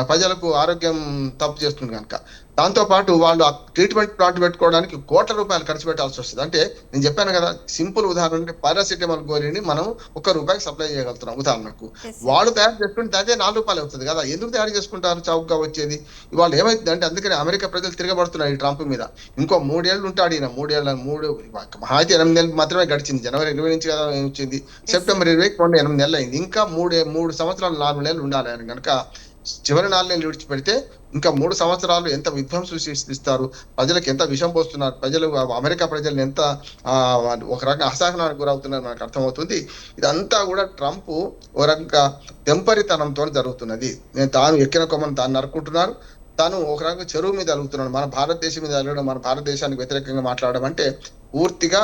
ప్రజలకు ఆరోగ్యం తప్పు చేస్తుంది కనుక. దాంతో పాటు వాళ్ళు ఆ ట్రీట్మెంట్ ప్లాంట్ పెట్టుకోవడానికి కోట్ల రూపాయలు ఖర్చు పెట్టాల్సి వస్తుంది. అంటే నేను చెప్పాను కదా, సింపుల్ ఉదాహరణ అంటే పారాసిటమాల్ గోళీని మనం ₹1 సప్లై చేయగలుగుతున్నాం ఉదాహరణకు. వాళ్ళు తయారు చేసుకుంటే అదే ₹4 అవుతుంది కదా. ఎందుకు తయారు చేసుకుంటారు చౌకగా వచ్చేది? ఇవాళ ఏమైతుంది అంటే అందుకని అమెరికా ప్రజలు తిరగబడుతున్నారు ఈ ట్రంప్ మీద. ఇంకో 3 ఏళ్ళు ఉంటాడు ఈయన. 3 అయితే 8 నెలలు మాత్రమే గడిచింది. జనవరి 20 నుంచి కదా వచ్చింది, సెప్టెంబర్ 20 8 నెలలు అయింది. ఇంకా 3 సంవత్సరాలు 4 నెలలు ఉండాలి ఆయన కనుక. చివరి 4 నెలలు విడిచిపెడితే ఇంకా 3 సంవత్సరాలు ఎంత విధ్వంసం సృష్టిస్తారు, ప్రజలకు ఎంత విషం పోస్తున్నారు, ప్రజలు అమెరికా ప్రజలను ఎంత ఒక రకంగా అసహనానికి గురవుతున్నారు మనకు అర్థమవుతుంది. ఇదంతా కూడా ట్రంప్ ఒక రకంగా తెంపరితనంతో జరుగుతున్నది. తాను ఎక్కిన కొమ్మను తాను నరుకుంటున్నారు. తాను ఒక రకంగా చెరువు మీద అలుగుతున్నాడు, మన భారతదేశం మీద అలగడం, మన భారతదేశానికి వ్యతిరేకంగా మాట్లాడడం అంటే పూర్తిగా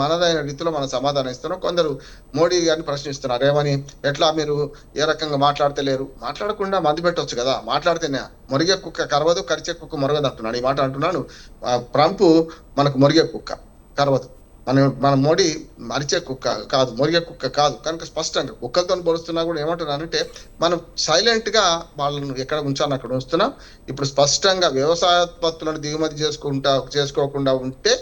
మనదైన రీతిలో మనం సమాధానం ఇస్తున్నాం. కొందరు మోడీ గారిని ప్రశ్నిస్తున్నారు, ఏమని, ఎట్లా మీరు ఏ రకంగా మాట్లాడతలేరు, మాట్లాడకుండా మందు పెట్టవచ్చు కదా, మాట్లాడితేనే మొరిగే కుక్క కరవదు, కరిచే కుక్క మొరగదు అంటున్నాడు. ఈ మాట అంటున్నాను. ట్రంప్ మనకు మొరిగే కుక్క కరవదు, మన మోడీ మరిచే కుక్క కాదు, మొరిగే కుక్క కాదు. కనుక స్పష్టంగా కుక్కలతో పోలుస్తున్నా కూడా ఏమంటున్నానంటే మనం సైలెంట్ గా వాళ్ళను ఎక్కడ ఉంచాలని అక్కడ ఉంచుతున్నాం. ఇప్పుడు స్పష్టంగా వ్యవసాయోత్పత్తులను దిగుమతి చేసుకోకుండా ఉంటే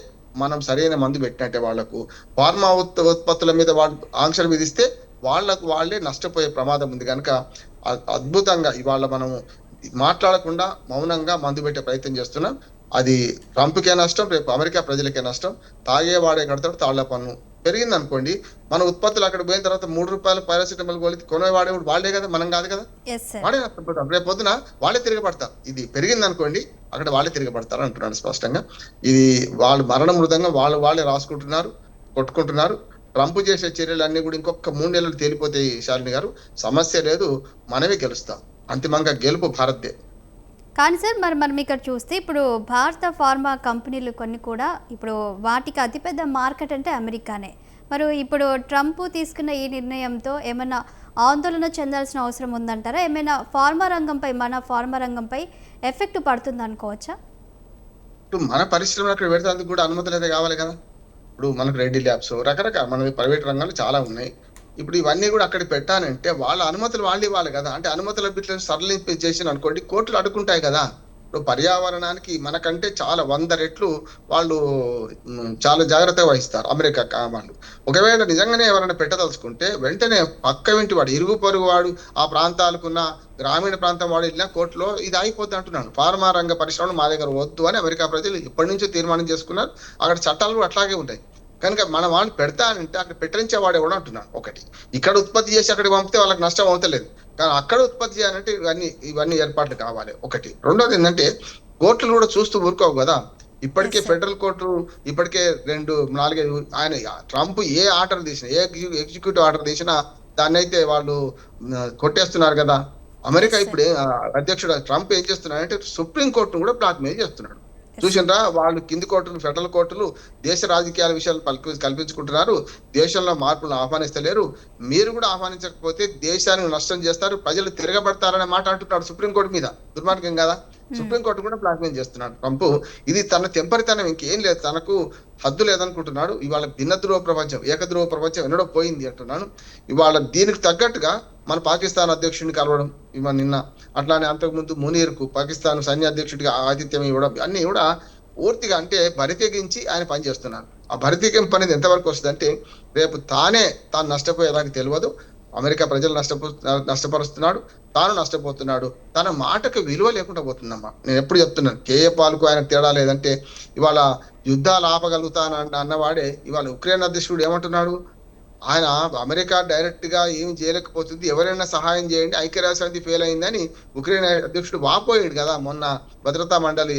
మనం సరైన మందు పెట్టినట్టే. వాళ్లకు ఫార్మా ఉత్పత్తుల మీద వాళ్ళు ఆంక్షలు విధిస్తే వాళ్ళే నష్టపోయే ప్రమాదం ఉంది. కనుక అద్భుతంగా ఇవాళ మనము మాట్లాడకుండా మౌనంగా మందు పెట్టే ప్రయత్నం చేస్తున్నాం. అది ట్రంప్కే నష్టం, రేపు అమెరికా ప్రజలకే నష్టం. తాగేవాడే కడతాడు తాళ్ల పన్ను. పెరిగింది అనుకోండి, మన ఉత్పత్తులు అక్కడ పోయిన తర్వాత ₹3 పారాసిటమాల్ కొనేవాడే వాళ్ళే కదా, మనం కాదు కదా, వాడే నష్టపోతాం. రేపు పొద్దున వాళ్ళే తిరగబడతారు. ఇది పెరిగింది అనుకోండి, అక్కడ వాళ్ళే తిరగబడతారు అంటున్నాను స్పష్టంగా. ఇది వాళ్ళు మరణ మృదంగా వాళ్ళే రాసుకుంటున్నారు, కొట్టుకుంటున్నారు. ట్రంప్ చేసే చర్యలన్నీ కూడా ఇంకొక 3 నెలలు తేలిపోతాయి శాలిని గారు. సమస్య లేదు, మనమే గెలుస్తాం. అంతిమంగా గెలుపు భారత్దే. కానీ సార్ మనం ఇక్కడ చూస్తే ఇప్పుడు భారత ఫార్మా కంపెనీలు కొన్ని కూడా ఇప్పుడు వాటికి అతిపెద్ద మార్కెట్ అంటే అమెరికానే. మరి ఇప్పుడు ట్రంప్ తీసుకున్న ఈ నిర్ణయంతో ఏమైనా ఆందోళన చెందాల్సిన అవసరం ఉందంటారా? ఏమైనా మన ఫార్మా రంగంపై ఎఫెక్ట్ పడుతుంది అనుకోవచ్చా? ఇప్పుడు మన పరిశ్రమలు అక్కడ పెడతానికి కూడా అనుమతులు అయితే కావాలి కదా. ఇప్పుడు మనకు రెడ్డి ల్యాబ్స్ రకరకాల మన ప్రైవేట్ రంగాలు చాలా ఉన్నాయి. ఇప్పుడు ఇవన్నీ కూడా అక్కడ పెట్టానంటే వాళ్ళ అనుమతులు వాళ్ళు ఇవ్వాలి కదా. అంటే అనుమతుల బిట్లను సరళింపు చేసిన అనుకోండి, కోర్టులు అడుగుంటాయి కదా. ఇప్పుడు పర్యావరణానికి మనకంటే చాలా 100 రెట్లు వాళ్ళు చాలా జాగ్రత్తగా వహిస్తారు అమెరికా వాళ్ళు. ఒకవేళ నిజంగానే ఎవరైనా పెట్టదలుచుకుంటే వెంటనే పక్క ఇంటి వాడు, ఇరుగు పొరుగు వాడు, ఆ ప్రాంతాలకున్న గ్రామీణ ప్రాంతం వాడు వెళ్ళినా కోర్టులో ఇది అయిపోద్ది అంటున్నాను. ఫార్మా రంగ పరిశ్రమలు మా దగ్గర వద్దు అని అమెరికా ప్రజలు ఇప్పటి నుంచో తీర్మానం చేసుకున్నారు. అక్కడ చట్టాలు కూడా అట్లాగే ఉంటాయి. కనుక మన వాళ్ళు పెడతానంటే అక్కడ పెట్టరించేవాడు ఎవడు అంటున్నాను. ఒకటి, ఇక్కడ ఉత్పత్తి చేసి అక్కడికి పంపితే వాళ్ళకి నష్టం అవుతలేదు, కానీ అక్కడ ఉత్పత్తి చేయాలంటే ఇవన్నీ ఏర్పాట్లు కావాలి. ఒకటి. రెండోది ఏంటంటే కోర్టులు కూడా చూస్తూ ఊరుకోవు కదా. ఇప్పటికే ఫెడరల్ కోర్టు ఇప్పటికే 4-5 ఆయన ట్రంప్ ఏ ఆర్డర్ తీసినా, ఏ ఎగ్జిక్యూటివ్ ఆర్డర్ తీసినా దాన్ని అయితే వాళ్ళు కొట్టేస్తున్నారు కదా. అమెరికా ఇప్పుడు అధ్యక్షుడు ట్రంప్ ఏం చేస్తున్నాడంటే సుప్రీం కోర్టును కూడా బ్లాక్మెయిల్ చేస్తున్నాడు. చూసిండ్రా, వాళ్ళు కింది కోర్టులు, ఫెడరల్ కోర్టులు దేశ రాజకీయాల విషయాలు కల్పించుకుంటున్నారు, దేశంలో మార్పులను ఆహ్వానిస్తలేరు. మీరు కూడా ఆహ్వానించకపోతే దేశాన్ని నష్టం చేస్తారు, ప్రజలు తిరగబడతారనే మాట అంటున్నాడు సుప్రీంకోర్టు మీద. దుర్మార్గం కదా. సుప్రీంకోర్టు కూడా బ్లాక్మెయిల్ చేస్తున్నాడు ట్రంప్. ఇది తన తెంపరితనం, ఇంకేం లేదు, తనకు హద్దు లేదనుకుంటున్నాడు. ఇవాళ భిన్న ధ్రువ ప్రపంచం, ఏకధ్రువ ప్రపంచం ఎన్నడో పోయింది అంటున్నాను. ఇవాళ దీనికి తగ్గట్టుగా మన పాకిస్తాన్ అధ్యక్షుడిని కలవడం నిన్న, అట్లానే అంతకుముందు మునీర్కు పాకిస్తాన్ సైన్య అధ్యక్షుడిగా ఆతిథ్యం ఇవ్వడం, అన్ని కూడా పూర్తిగా అంటే బరితెగించి ఆయన పనిచేస్తున్నారు. ఆ బరితెగింపు అనేది ఎంతవరకు వస్తుంది అంటే రేపు తాను నష్టపోయేదానికి తెలియదు. అమెరికా ప్రజలు నష్టపరుస్తున్నాడు, తాను నష్టపోతున్నాడు. తన మాటకు విలువ లేకుండా పోతుందమ్మా. నేను ఎప్పుడు చెప్తున్నాను, కేఏ పాల్కు ఆయన తేడా లేదంటే ఇవాళ యుద్ధాలు ఆపగలుగుతాను అన్నవాడే ఇవాళ ఉక్రెయిన్ అధ్యక్షుడు ఏమంటున్నాడు, ఆయన అమెరికా డైరెక్ట్ గా ఏమి చేయలేకపోతుంది, ఎవరైనా సహాయం చేయండి, ఐక్యరాజ్యసమితి ఫెయిల్ అయిందని ఉక్రెయిన్ అధ్యక్షుడు వాపోయిండు కదా. మొన్న భద్రతా మండలి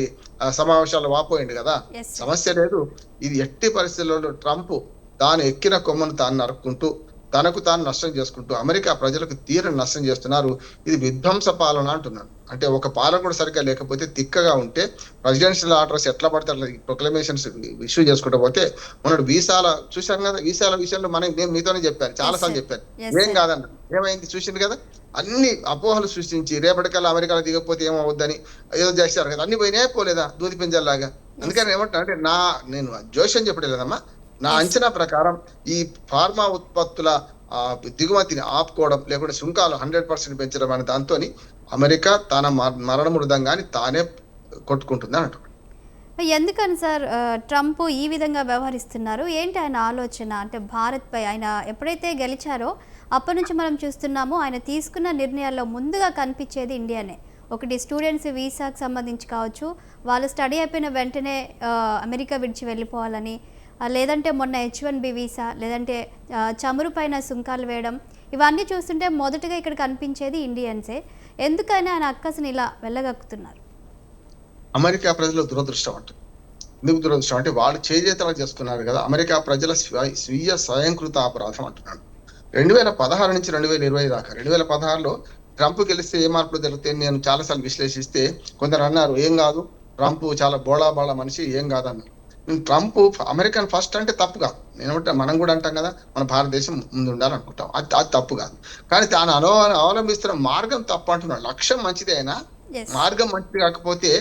సమావేశాల్లో వాపోయిండు కదా. సమస్య లేదు. ఇది ఎట్టి పరిస్థితుల్లో ట్రంప్ తాను ఎక్కిన కొమ్మను తాను నరుక్కుంటూ తనకు తాను నష్టం చేసుకుంటూ అమెరికా ప్రజలకు తీరని నష్టం చేస్తున్నారు. ఇది విధ్వంస పాలన అంటున్నాను. అంటే ఒక పాలన కూడా సరిగ్గా లేకపోతే, తిక్కగా ఉంటే ప్రెసిడెన్షియల్ ఆర్డర్స్ ఎట్లా పడితే అట్లా ప్రొక్లమేషన్స్ ఇష్యూ చేసుకుంటూ పోతే, మొన్న వీసాల చూసాం కదా. వీసాల విషయంలో నేను మీతోనే చెప్పాను, చాలా సార్లు చెప్పాను, ఏం కాదన్న ఏమైంది చూసింది కదా. అన్ని అపోహలు సృష్టించి రేపటికల్లా అమెరికాలో దిగకపోతే ఏమవుద్దని ఏదో చేశారు కదా. అన్ని పోయినా పోలేదా దూది పింజల్లాగా. అందుకని ఏమంటున్నా అంటే నేను జోష్యం చెప్పలేదమ్మా, నా అంచనా ప్రకారం ఈ ఫార్మా ఉత్పత్తుల దిగుమతిని ఆపుకోవడం, లేకుంటే సుంకాలు 100% పెంచడం అనే దాంతో అమెరికా తన మరణ మృదంగాని తానే కొట్టుకుంటుంది అని అంటున్నాడు. ఎందుకని సార్ ట్రంప్ ఈ విధంగా వ్యవహరిస్తున్నారు? ఏంటి ఆయన ఆలోచన? అంటే భారత్పై ఆయన ఎప్పుడైతే గెలిచారో అప్పటి నుంచి మనం చూస్తున్నాము, ఆయన తీసుకున్న నిర్ణయాల్లో ముందుగా కనిపించేది ఇండియానే. ఒకటి స్టూడెంట్స్ వీసాకు సంబంధించి కావచ్చు, వాళ్ళు స్టడీ అయిపోయిన వెంటనే అమెరికా విడిచి వెళ్ళిపోవాలని, లేదంటే మొన్న H1B వీసా, లేదంటే చమురు పైన సుంకాలు వేయడం, ఇవన్నీ చూస్తుంటే మొదటగా ఇక్కడ కనిపించేది ఇండియన్సే. ఎందుకని ఆయన అక్కసని ఇలా వెళ్ళగక్కుతున్నారు? అమెరికా ప్రజలు దురదృష్టం అంటారు. ఎందుకు దురదృష్టం అంటే వాళ్ళు చేజేతలు చేసుకున్నారు కదా. అమెరికా ప్రజల స్వీయ స్వయంకృత అపరాధం అంటున్నాడు. 2016 నుంచి 2020 దాకా, 2016లో ట్రంప్ గెలిస్తే ఏ మార్పులు జరుగుతాయి నేను చాలాసార్లు విశ్లేషిస్తే కొందరు అన్నారు ఏం కాదు, ట్రంప్ చాలా బోళా బాళా మనిషి, ఏం కాదన్నారు. ట్రంప్ అమెరికన్ ఫస్ట్ అంటే తప్పు కాదు. మనం కూడా అంటాం కదా, మన భారతదేశం ముందు ఉండాలనుకుంటాం, అది తప్పు కాదు. కానీ తాను అవలంబిస్తున్న మార్గం తప్పు అంటున్నాడు. లక్ష్యం మంచిదే అయినా Yes. మార్గం మంచిది కాకపోతే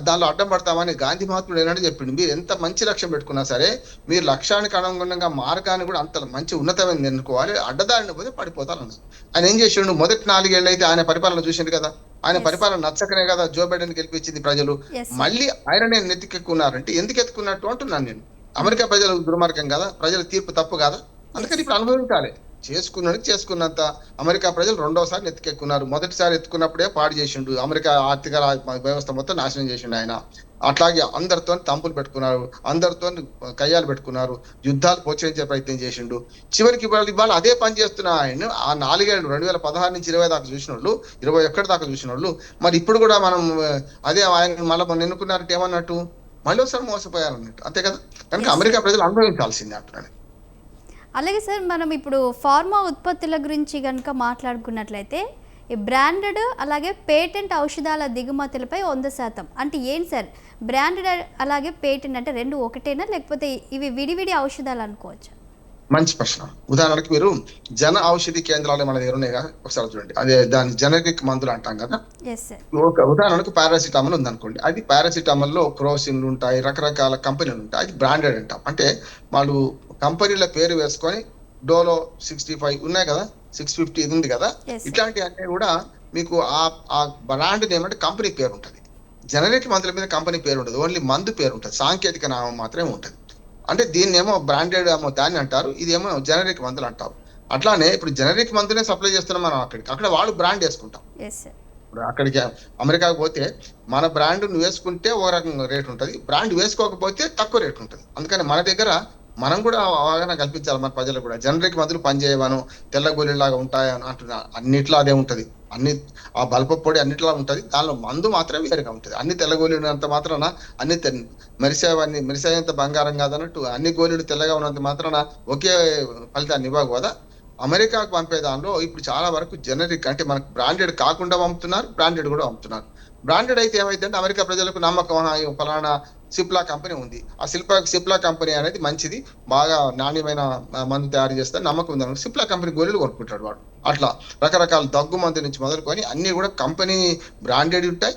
దానిలో అడ్డం పడతామని గాంధీ మహాత్ముడు ఏనాడు చెప్పిండు. మీరు ఎంత మంచి లక్ష్యం పెట్టుకున్నా సరే మీరు లక్ష్యానికి అనుగుణంగా మార్గాన్ని కూడా అంత మంచి ఉన్నతమైనది ఎన్నుకోవాలి, అడ్డదారిని పోతే పడిపోతారు అన్నారు. ఆయన ఏం చేసిండు, మొదటి 4 ఏళ్ళు అయితే ఆయన పరిపాలన చూసిండు కదా, ఆయన Yes. పరిపాలన నచ్చకనే కదా జో బైడెన్ గెలిపించింది ప్రజలు. Yes, sir. మళ్ళీ ఆయననే నెత్తికెక్కున్నారంటే ఎందుకు ఎత్తుకున్నట్టు అంటున్నాను నేను. అమెరికా ప్రజలు దుర్మార్గం కదా, ప్రజల తీర్పు తప్పు కాదా, అందుకని ఇప్పుడు అనుభవించాలి. చేసుకున్నంత అమెరికా ప్రజలు రెండోసారి ఎత్తుకెక్కున్నారు. మొదటిసారి ఎత్తుకున్నప్పుడే పాడు చేసిండు, అమెరికా ఆర్థిక వ్యవస్థ మొత్తం నాశనం చేసిండు ఆయన. అట్లాగే అందరితో తంపులు పెట్టుకున్నారు, అందరితో కయ్యాలు పెట్టుకున్నారు, యుద్ధాలు ప్రోత్సహించే ప్రయత్నం చేసిండు. చివరికి ఇవాళ అదే పని చేస్తున్న ఆయన ఆ 4 ఏళ్ళు 2016 నుంచి 20 దాకా చూసిన వాళ్ళు, 21 దాకా చూసిన వాళ్ళు, మరి ఇప్పుడు కూడా మనం అదే ఆయన మళ్ళీ మొన్న ఎన్నుకున్నారంటే ఏమన్నట్టు, మళ్ళీ ఒకసారి మోసపోయారన్నట్టు, అంతే కదా. కనుక Yes, అమెరికా ప్రజలు అనుభవించాల్సిందే అంటున్నాను. అలాగే సార్, మనం ఇప్పుడు ఫార్మా ఉత్పత్తుల గురించి కనుక మాట్లాడుకున్నట్లయితే ఈ బ్రాండెడ్ అలాగే పేటెంట్ ఔషధాల దిగుమతులపై 100%. అంటే ఏంటి సార్ బ్రాండెడ్ అలాగే పేటెంట్ అంటే రెండు ఒకటేనా, లేకపోతే ఇవి విడివిడి ఔషధాలు అనుకోవచ్చు? మంచి ప్రశ్న. ఉదాహరణకి మీరు జన ఔషధి కేంద్రాలు మన దగ్గర ఉన్నాయి కదా, ఒకసారి చూడండి. అదే దాని జనరిక్ మందులు అంటాం కదా. Yes sir. ఒక ఉదాహరణకు పారాసిటమాల్ ఉందనుకోండి, అది పారాసిటమాల్ లో క్రోసిన్లు ఉంటాయి, రకరకాల కంపెనీలు ఉంటాయి, అది బ్రాండెడ్ అంటాం. అంటే వాళ్ళు కంపెనీల పేరు వేసుకొని డోలో 65 ఉన్నాయి కదా, 650 ఇది ఉంది కదా, Yes. ఇట్లాంటి అన్ని కూడా మీకు ఆ బ్రాండ్ నేమ్ అంటే కంపెనీ పేరు ఉంటుంది. జనరిక్ మందుల మీద కంపెనీ పేరు ఉంటుంది, ఓన్లీ మందు పేరు ఉంటుంది, సాంకేతిక నామం మాత్రమే ఉంటుంది. అంటే దీన్ని ఏమో బ్రాండెడ్ ఏమో దాన్ని అంటారు, ఇదేమో జనరిక్ మందులు అంటారు. అట్లానే ఇప్పుడు జనరిక్ మందులే సప్లై చేస్తున్నాం మనం అక్కడ వాళ్ళు బ్రాండ్ వేసుకుంటాం. Yes sir. ఇప్పుడు అక్కడికి అమెరికాకు పోతే మన బ్రాండ్ నువ్వు వేసుకుంటే ఒక రకంగా రేట్ ఉంటుంది, బ్రాండ్ వేసుకోకపోతే తక్కువ రేట్ ఉంటుంది. అందుకని మన దగ్గర మనం కూడా అవగాహన కల్పించాలి మన ప్రజలకు కూడా. జనరిక్ మందులు పనిచేయవను, తెల్ల గోళీలాగా ఉంటాయని అంటున్నా, అన్నిట్లో అదే ఉంటుంది. అన్ని ఆ బల్బ పొడి అన్నిట్లా ఉంటుంది, దానిలో మందు మాత్రమే వేరుగా ఉంటుంది. అన్ని తెల్ల గోళీలు ఉన్నంత మాత్రాన అన్ని మెరిసేంత బంగారం కాదన్నట్టు అన్ని గోళీలు తెల్లగా ఉన్నంత మాత్రాన ఒకే ఫలితాన్ని ఇవ్వకు కదా. అమెరికాకు పంపే దానిలో ఇప్పుడు చాలా వరకు జనరిక్ అంటే మనకు బ్రాండెడ్ కాకుండా పంపుతున్నారు, బ్రాండెడ్ కూడా పంపుతున్నారు. బ్రాండెడ్ అయితే ఏమైందంటే అమెరికా ప్రజలకు నమ్మకం, ఫలానా సిప్లా కంపెనీ ఉంది, ఆ సిప్లా కంపెనీ అనేది మంచిది, బాగా నాణ్యమైన మందు తయారు చేస్తారు, నమ్మకం ఉంది, సిప్లా కంపెనీ గోళీలు కొనుక్కుంటాడు వాడు. అట్లా రకరకాల దగ్గు మందు నుంచి మొదలుకొని అన్ని కూడా కంపెనీ బ్రాండెడ్ ఉంటాయి.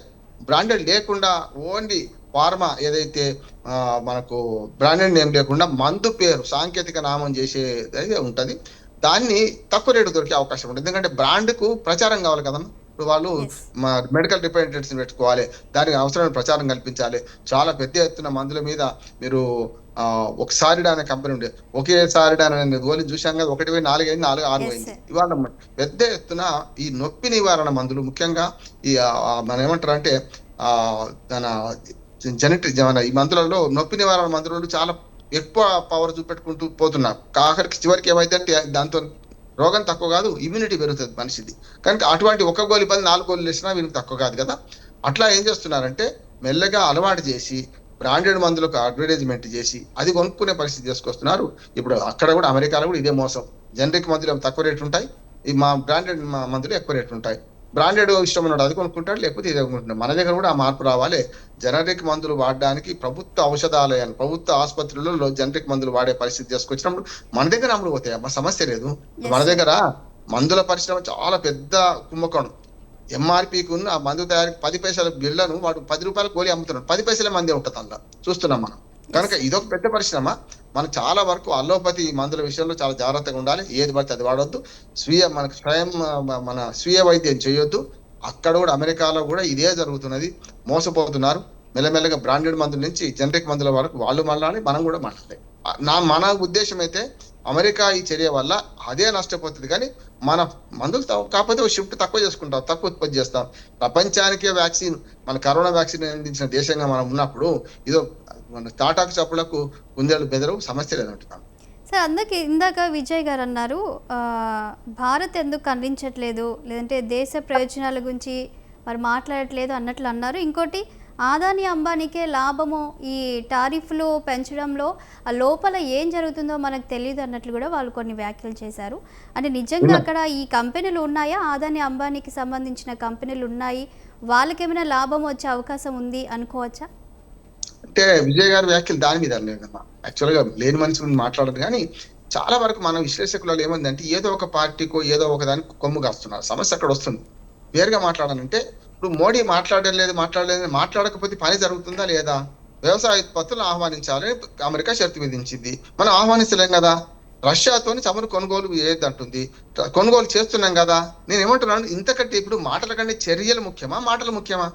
బ్రాండెడ్ లేకుండా ఓన్లీ ఫార్మా ఏదైతే మనకు బ్రాండెడ్ నేమ్ లేకుండా మందు పేరు సాంకేతిక నామం చేసేది ఉంటది, దాన్ని తక్కువ రేటు దొరికే అవకాశం ఉంటుంది. ఎందుకంటే బ్రాండ్ కు ప్రచారం కావాలి కదమ్మా. ఇప్పుడు వాళ్ళు మెడికల్ రిప్రజెంటేటివ్స్ పెట్టుకోవాలి, దానికి అవసరమైన ప్రచారం కల్పించాలి. చాలా పెద్ద ఎత్తున మందుల మీద మీరు ఒకసారి అనే కంపెనీ ఉండే, ఒకేసారి అనే గోళీ చూసాం కదా, 1 4 అయింది, 4 6 అయింది. ఇవాళ పెద్ద ఎత్తున ఈ నొప్పి నివారణ మందులు, ముఖ్యంగా ఈ మనం ఏమంటారు అంటే మన జెనెటిక్ ఈ మందులలో నొప్పి నివారణ మందులు చాలా ఎక్కువ పవర్ చూపెట్టుకుంటూ పోతున్నారు. ఆఖరికి చివరికి ఏమైతే దాంతో రోగం తక్కువ కాదు, ఇమ్యూనిటీ పెరుగుతుంది మనిషిది. కనుక అటువంటి ఒక గోళీ 4 గోళీలు వేసినా వీళ్ళకి తక్కువ కాదు కదా. అట్లా ఏం చేస్తున్నారంటే మెల్లగా అలవాటు చేసి బ్రాండెడ్ మందులకు అడ్వర్టైజ్మెంట్ చేసి అది కొనుక్కునే పరిస్థితి తీసుకొస్తున్నారు. ఇప్పుడు అక్కడ కూడా అమెరికాలో కూడా ఇదే మోసం. జనరిక్ మందులు తక్కువ రేటు ఉంటాయి, ఈ మా బ్రాండెడ్ మందులు ఎక్కువ రేటు ఉంటాయి. బ్రాండెడ్ ఇష్టం ఉన్నాడు అది కొనుక్కుంటాడు, లేకపోతే ఇది కొనుక్కుంటాడు. మన దగ్గర కూడా ఆ మార్పు రావాలి. జనరిక్ మందులు వాడడానికి ప్రభుత్వ ఔషధాలయాలు, ప్రభుత్వ ఆసుపత్రులలో జనరిక్ మందులు వాడే పరిస్థితి తీసుకొచ్చినప్పుడు మన దగ్గర అమ్ముడు పోతాయి, మా సమస్య లేదు. మన దగ్గర మందుల పరిశ్రమ చాలా పెద్ద కుంభకోణం. ఎంఆర్పీకి ఉన్న ఆ మందు తయారీకి 10 పైసల బిళ్ళను వాడు 10 రూపాయల గోళీ అమ్ముతున్నాడు, 10 పైసల మంది ఉంటుంది అందులో, చూస్తున్నాం మనం. కనుక ఇదొక పెద్ద పరిశ్రమ. మనం చాలా వరకు అల్లోపతి మందుల విషయంలో చాలా జాగ్రత్తగా ఉండాలి. ఏది పడితే అది వాడొద్దు, మన స్వీయ వైద్యం చేయొద్దు. అక్కడ కూడా అమెరికాలో కూడా ఇదే జరుగుతున్నది, మోసపోతున్నారు. మెల్లమెల్లగా బ్రాండెడ్ మందుల నుంచి జనరిక్ మందుల వరకు వాళ్ళు మళ్ళాలి, మనం కూడా మళ్ళాలి. మన ఉద్దేశం అయితే అమెరికా ఈ చర్య వల్ల అదే నష్టపోతుంది, కానీ మన మందులు కాకపోతే షిఫ్ట్ తక్కువ చేసుకుంటాం, తక్కువ ఉత్పత్తి చేస్తాం. ప్రపంచానికే వ్యాక్సిన్, మన కరోనా వ్యాక్సిన్ అందించిన దేశంగా మనం ఉన్నప్పుడు ఇదో మన తాటాకు చప్పులకు కుందేలు బెదరు, సమస్య లేదంటున్నాం. సార్ అందుకే ఇందాక విజయ్ గారు అన్నారు భారత్ ఎందుకు ఖండించట్లేదు, లేదంటే దేశ ప్రయోజనాల గురించి మరి మాట్లాడట్లేదు అన్నట్లు అన్నారు. ఇంకోటి ఆదాని అంబానీకే లాభము ఈ టారిఫ్లు పెంచడంలో ఆ లోపల ఏం జరుగుతుందో మనకు తెలియదు అన్నట్లు కూడా వాళ్ళు కొన్ని వ్యాఖ్యలు చేశారు. అంటే నిజంగా అక్కడ ఈ కంపెనీలు ఉన్నాయా, ఆదాని అంబానీకి సంబంధించిన కంపెనీలు ఉన్నాయి, వాళ్ళకేమైనా లాభం వచ్చే అవకాశం ఉంది అనుకోవచ్చా? అంటే విజయ్ గారి వ్యాఖ్యలు దాని మీద లేదమ్మా. యాక్చువల్ గా లేని మనిషి గురించి మాట్లాడదు, కానీ చాలా వరకు మన విశ్లేషకులలో ఏమందంటే ఏదో ఒక పార్టీకో ఏదో ఒక దానికి కొమ్ము కాస్తున్నారు. సమస్య అక్కడ వస్తుంది. వేరుగా మాట్లాడాలంటే ఇప్పుడు మోడీ మాట్లాడలేదు మాట్లాడకపోతే పని జరుగుతుందా లేదా? వ్యవసాయ ఉత్పత్తులను ఆహ్వానించాలని అమెరికా షరతు విధించింది, మనం ఆహ్వానించలేం కదా. రష్యాతోని చమురు కొనుగోలు ఏదంటుంది, కొనుగోలు చేస్తున్నాం కదా. నేను ఏమంటున్నాను, ఇంతకంటే ఇప్పుడు మాటల కంటే చర్యలు ముఖ్యమా, మాటలు ముఖ్యమా?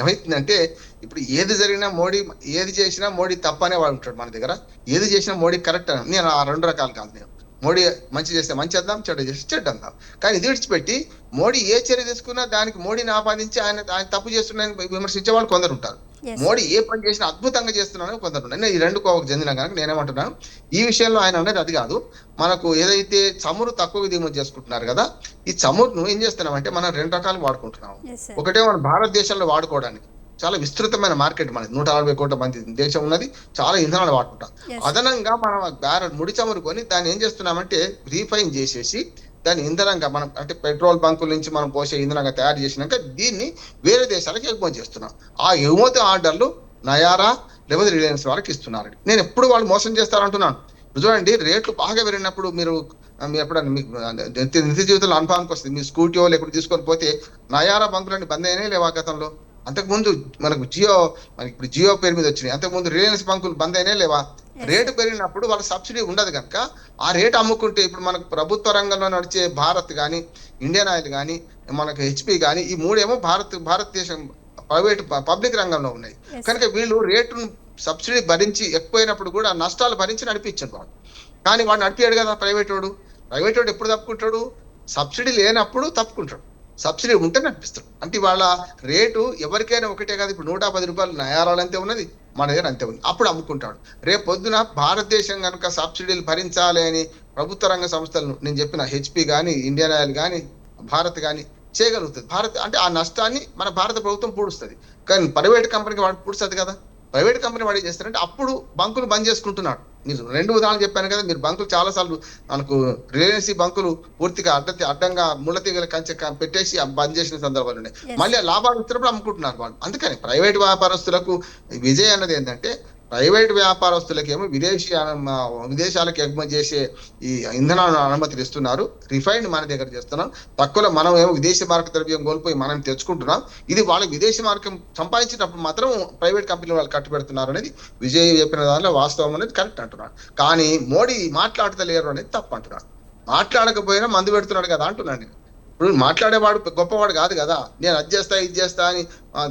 ఏమైతుందంటే ఇప్పుడు ఏది జరిగినా మోడీ, ఏది చేసినా మోడీ తప్పనే వాడు ఉంటాడు మన దగ్గర. ఏది చేసినా మోడీ కరెక్ట్ అని. నేను ఆ రెండు రకాలు కాదు. నేను మోడీ మంచి చేస్తే మంచి చేద్దాం, చెడ్డ చేస్తే చెడ్డ అందాం. కానీ ఇది విడిచిపెట్టి మోడీ ఏ చర్య తీసుకున్నా దానికి మోడీని ఆపాదించి ఆయన తప్పు చేస్తున్నాయని విమర్శించే వాళ్ళు కొందరు ఉంటారు. మోడీ ఏ పని చేసినా అద్భుతంగా చేస్తున్నానని కొందరు ఉన్నారు. నేను ఈ రెండు కోవకు చెందిన కనుక నేనేమంటున్నాను, ఈ విషయంలో ఆయన అనేది అది కాదు. మనకు ఏదైతే చమురు తక్కువ దిగుమతి చేసుకుంటున్నారు కదా, ఈ చమురును ఏం చేస్తున్నామంటే మనం రెండు రకాలు వాడుకుంటున్నాము. ఒకటే మన భారతదేశంలో వాడుకోవడానికి చాలా విస్తృతమైన మార్కెట్, మనది 140 కోట్ల మంది దేశం ఉన్నది, చాలా ఇంధనాలు వాడుకుంటాం. అదనంగా మనం బ్యారెల్ ముడి చమురు కొని దాన్ని ఏం చేస్తున్నామంటే రీఫైన్ చేసేసి దాన్ని ఇంధనంగా మనం అంటే పెట్రోల్ బంకుల నుంచి మనం పోసే ఇంధనంగా తయారు చేసినాక దీన్ని వేరే దేశాలకు ఎగుమతి చేస్తున్నాం. ఆ ఎగుమతి ఆర్డర్లు నయారా లేకపోతే రిలయన్స్ వాళ్ళకి ఇస్తున్నారు. నేను ఎప్పుడు వాళ్ళు మోసం చేస్తారంటున్నాను. చూడండి, రేట్లు బాగా పెరిగినప్పుడు మీరు ఎప్పుడన్నా మీకు నిత్య జీవితంలో అనుభవానికి వస్తుంది. మీ స్కూటీయో లేకపోతే తీసుకొని పోతే నయారా బంకులన్నీ బంద్ అయినాయి లేవా గతంలో? అంతకుముందు మనకు మనకి ఇప్పుడు జియో పేరు మీద వచ్చినాయి. అంతకుముందు రిలయన్స్ బంకులు బంద్ అయినాయి లేవా? రేటు పెరిగినప్పుడు వాళ్ళ సబ్సిడీ ఉండదు కనుక ఆ రేటు అమ్ముకుంటే ఇప్పుడు మనకు ప్రభుత్వ రంగంలో నడిచే భారత్ కానీ, ఇండియన్ ఆయిల్ కానీ, మనకు హెచ్పి కానీ, ఈ మూడేమో భారతదేశం ప్రైవేట్ పబ్లిక్ రంగంలో ఉన్నాయి కనుక వీళ్ళు రేటును సబ్సిడీ భరించి ఎక్కువైనప్పుడు కూడా నష్టాలు భరించి నడిపించాడు వాడు. కానీ వాడు నడిపాడు కదా ప్రైవేట్ వాడు ఎప్పుడు తప్పుకుంటాడు? సబ్సిడీ లేనప్పుడు తప్పుకుంటాడు, సబ్సిడీ ఉంటే నడిపిస్తాడు. అంటే వాళ్ళ రేటు ఎవరికైనా ఒకటే కాదు. ఇప్పుడు 110 రూపాయలు నయారాలు అంతే ఉన్నది, మన దగ్గర అంతే ఉంది, అప్పుడు అమ్ముకుంటాడు. రేపు పొద్దున భారతదేశం కనుక సబ్సిడీలు భరించాలి అని ప్రభుత్వ రంగ సంస్థలను నేను చెప్పిన హెచ్పి కానీ, ఇండియన్ ఆయిల్ కానీ, భారత్ కానీ చేయగలుగుతుంది. భారత్ అంటే ఆ నష్టాన్ని మన భారత ప్రభుత్వం పూడుస్తుంది. కానీ ప్రైవేట్ కంపెనీకి వాడు పూడుస్తుంది కదా. ప్రైవేట్ కంపెనీ వాడు ఏం చేస్తారంటే అప్పుడు బంకులు బంద్ చేసుకుంటున్నాడు. మీరు రెండు ఉదాహరణలు చెప్పాను కదా, మీరు బంకులు చాలా సార్లు మనకు రిలయన్స్ బంకులు పూర్తిగా అడ్డంగా ముళ్ళ తీగల కంచె పెట్టేసి బంద్ చేసిన సందర్భాలు ఉన్నాయి. మళ్ళీ లాభాలు ఇచ్చినప్పుడు అమ్ముకుంటున్నారు వాళ్ళు. అందుకని ప్రైవేట్ వ్యాపారస్తులకు విజయ్ అన్నది ఏంటంటే, ప్రైవేట్ వ్యాపారస్తులకేమో విదేశాలకు ఎగుమతి చేసే ఈ ఇంధనాలను అనుమతులు ఇస్తున్నారు, రిఫైన్డ్ మన దగ్గర చేస్తున్నాం, తక్కువలో మనం ఏమో విదేశీ మార్క ద్రవ్యం కోల్పోయి మనం తెచ్చుకుంటున్నాం. ఇది వాళ్ళకి విదేశీ మార్గం సంపాదించినప్పుడు మాత్రం ప్రైవేట్ కంపెనీలు వాళ్ళు కట్టుబెడుతున్నారు అనేది విజయ్ చెప్పిన దానిలో వాస్తవం అనేది కరెక్ట్ అంటున్నాడు. కానీ మోడీ మాట్లాడతలేరు అనేది తప్పు అంటున్నాడు. మాట్లాడకపోయినా మందు పెడుతున్నాడు కదా అంటున్నాడు నేను. ఇప్పుడు మాట్లాడేవాడు గొప్పవాడు కాదు కదా. నేను అది చేస్తా ఇది చేస్తా అని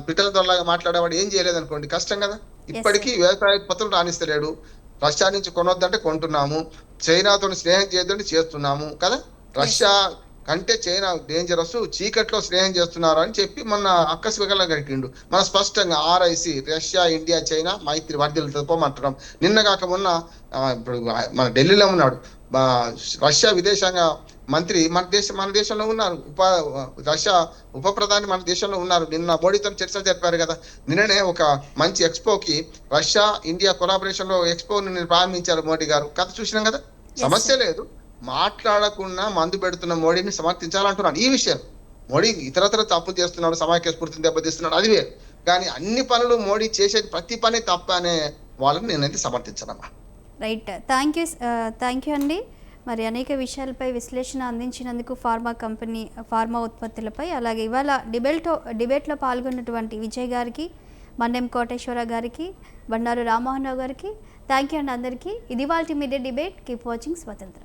పిట్టల దొరలాగా మాట్లాడేవాడు ఏం చేయలేదు అనుకోండి, కష్టం కదా. ఇప్పటికీ వ్యవసాయ ఉత్పత్తులు రాణిస్తలేడు. రష్యా నుంచి కొనొద్దంటే కొంటున్నాము, చైనాతో స్నేహం చేయొద్దంటే చేస్తున్నాము కదా. రష్యా కంటే చైనా డేంజరస్, చీకట్లో స్నేహం చేస్తున్నారు అని చెప్పి మొన్న అక్కసిగల గడికిండు. మన స్పష్టంగా RIC రష్యా, ఇండియా, చైనా మైత్రి వర్ధిల్లుతుంది పోమంటున్నాం. నిన్న కాక మొన్న ఇప్పుడు మన ఢిల్లీలో ఉన్నాడు రష్యా విదేశాంగ మంత్రి మన దేశంలో ఉన్నారు, రష్యా ఉప ప్రధాని మన దేశంలో ఉన్నారు. నిన్న మోడీతో చర్చలు జరిపారు కదా. నిన్ననే ఒక మంచి ఎక్స్పోకి రష్యా ఇండియా కొలాబరేషన్ లో ఎక్స్పోని ప్రారంభించారు మోడీ గారు. కథ చూసినాం కదా. సమస్య లేదు, మాట్లాడకుండా మందు పెడుతున్న మోడీని సమర్థించాలంటున్నాను. ఈ విషయం మోడీ ఇతరత్ర తప్పులు చేస్తున్నాడు, సమాఖ్య స్ఫూర్తిని దెబ్బతీస్తున్నాడు, అది వేరు. కానీ అన్ని పనులు మోడీ చేసేది ప్రతి పని తప్ప అనే వాళ్ళని నేనైతే సమర్థించనమ్మా. రైట్, థ్యాంక్ యూ అండి. మరి అనేక విషయాలపై విశ్లేషణ అందించినందుకు ఫార్మా ఉత్పత్తులపై, అలాగే ఇవాళ డిబేట్లో పాల్గొన్నటువంటి విజయ్ గారికి, మన్నెం కోటేశ్వర గారికి, బండారు రామ్మోహన్ రావు గారికి థ్యాంక్ యూ అండి అందరికీ. ఇది వాళ్ళ మీడియా డిబేట్. కీప్ వాచింగ్ స్వతంత్ర.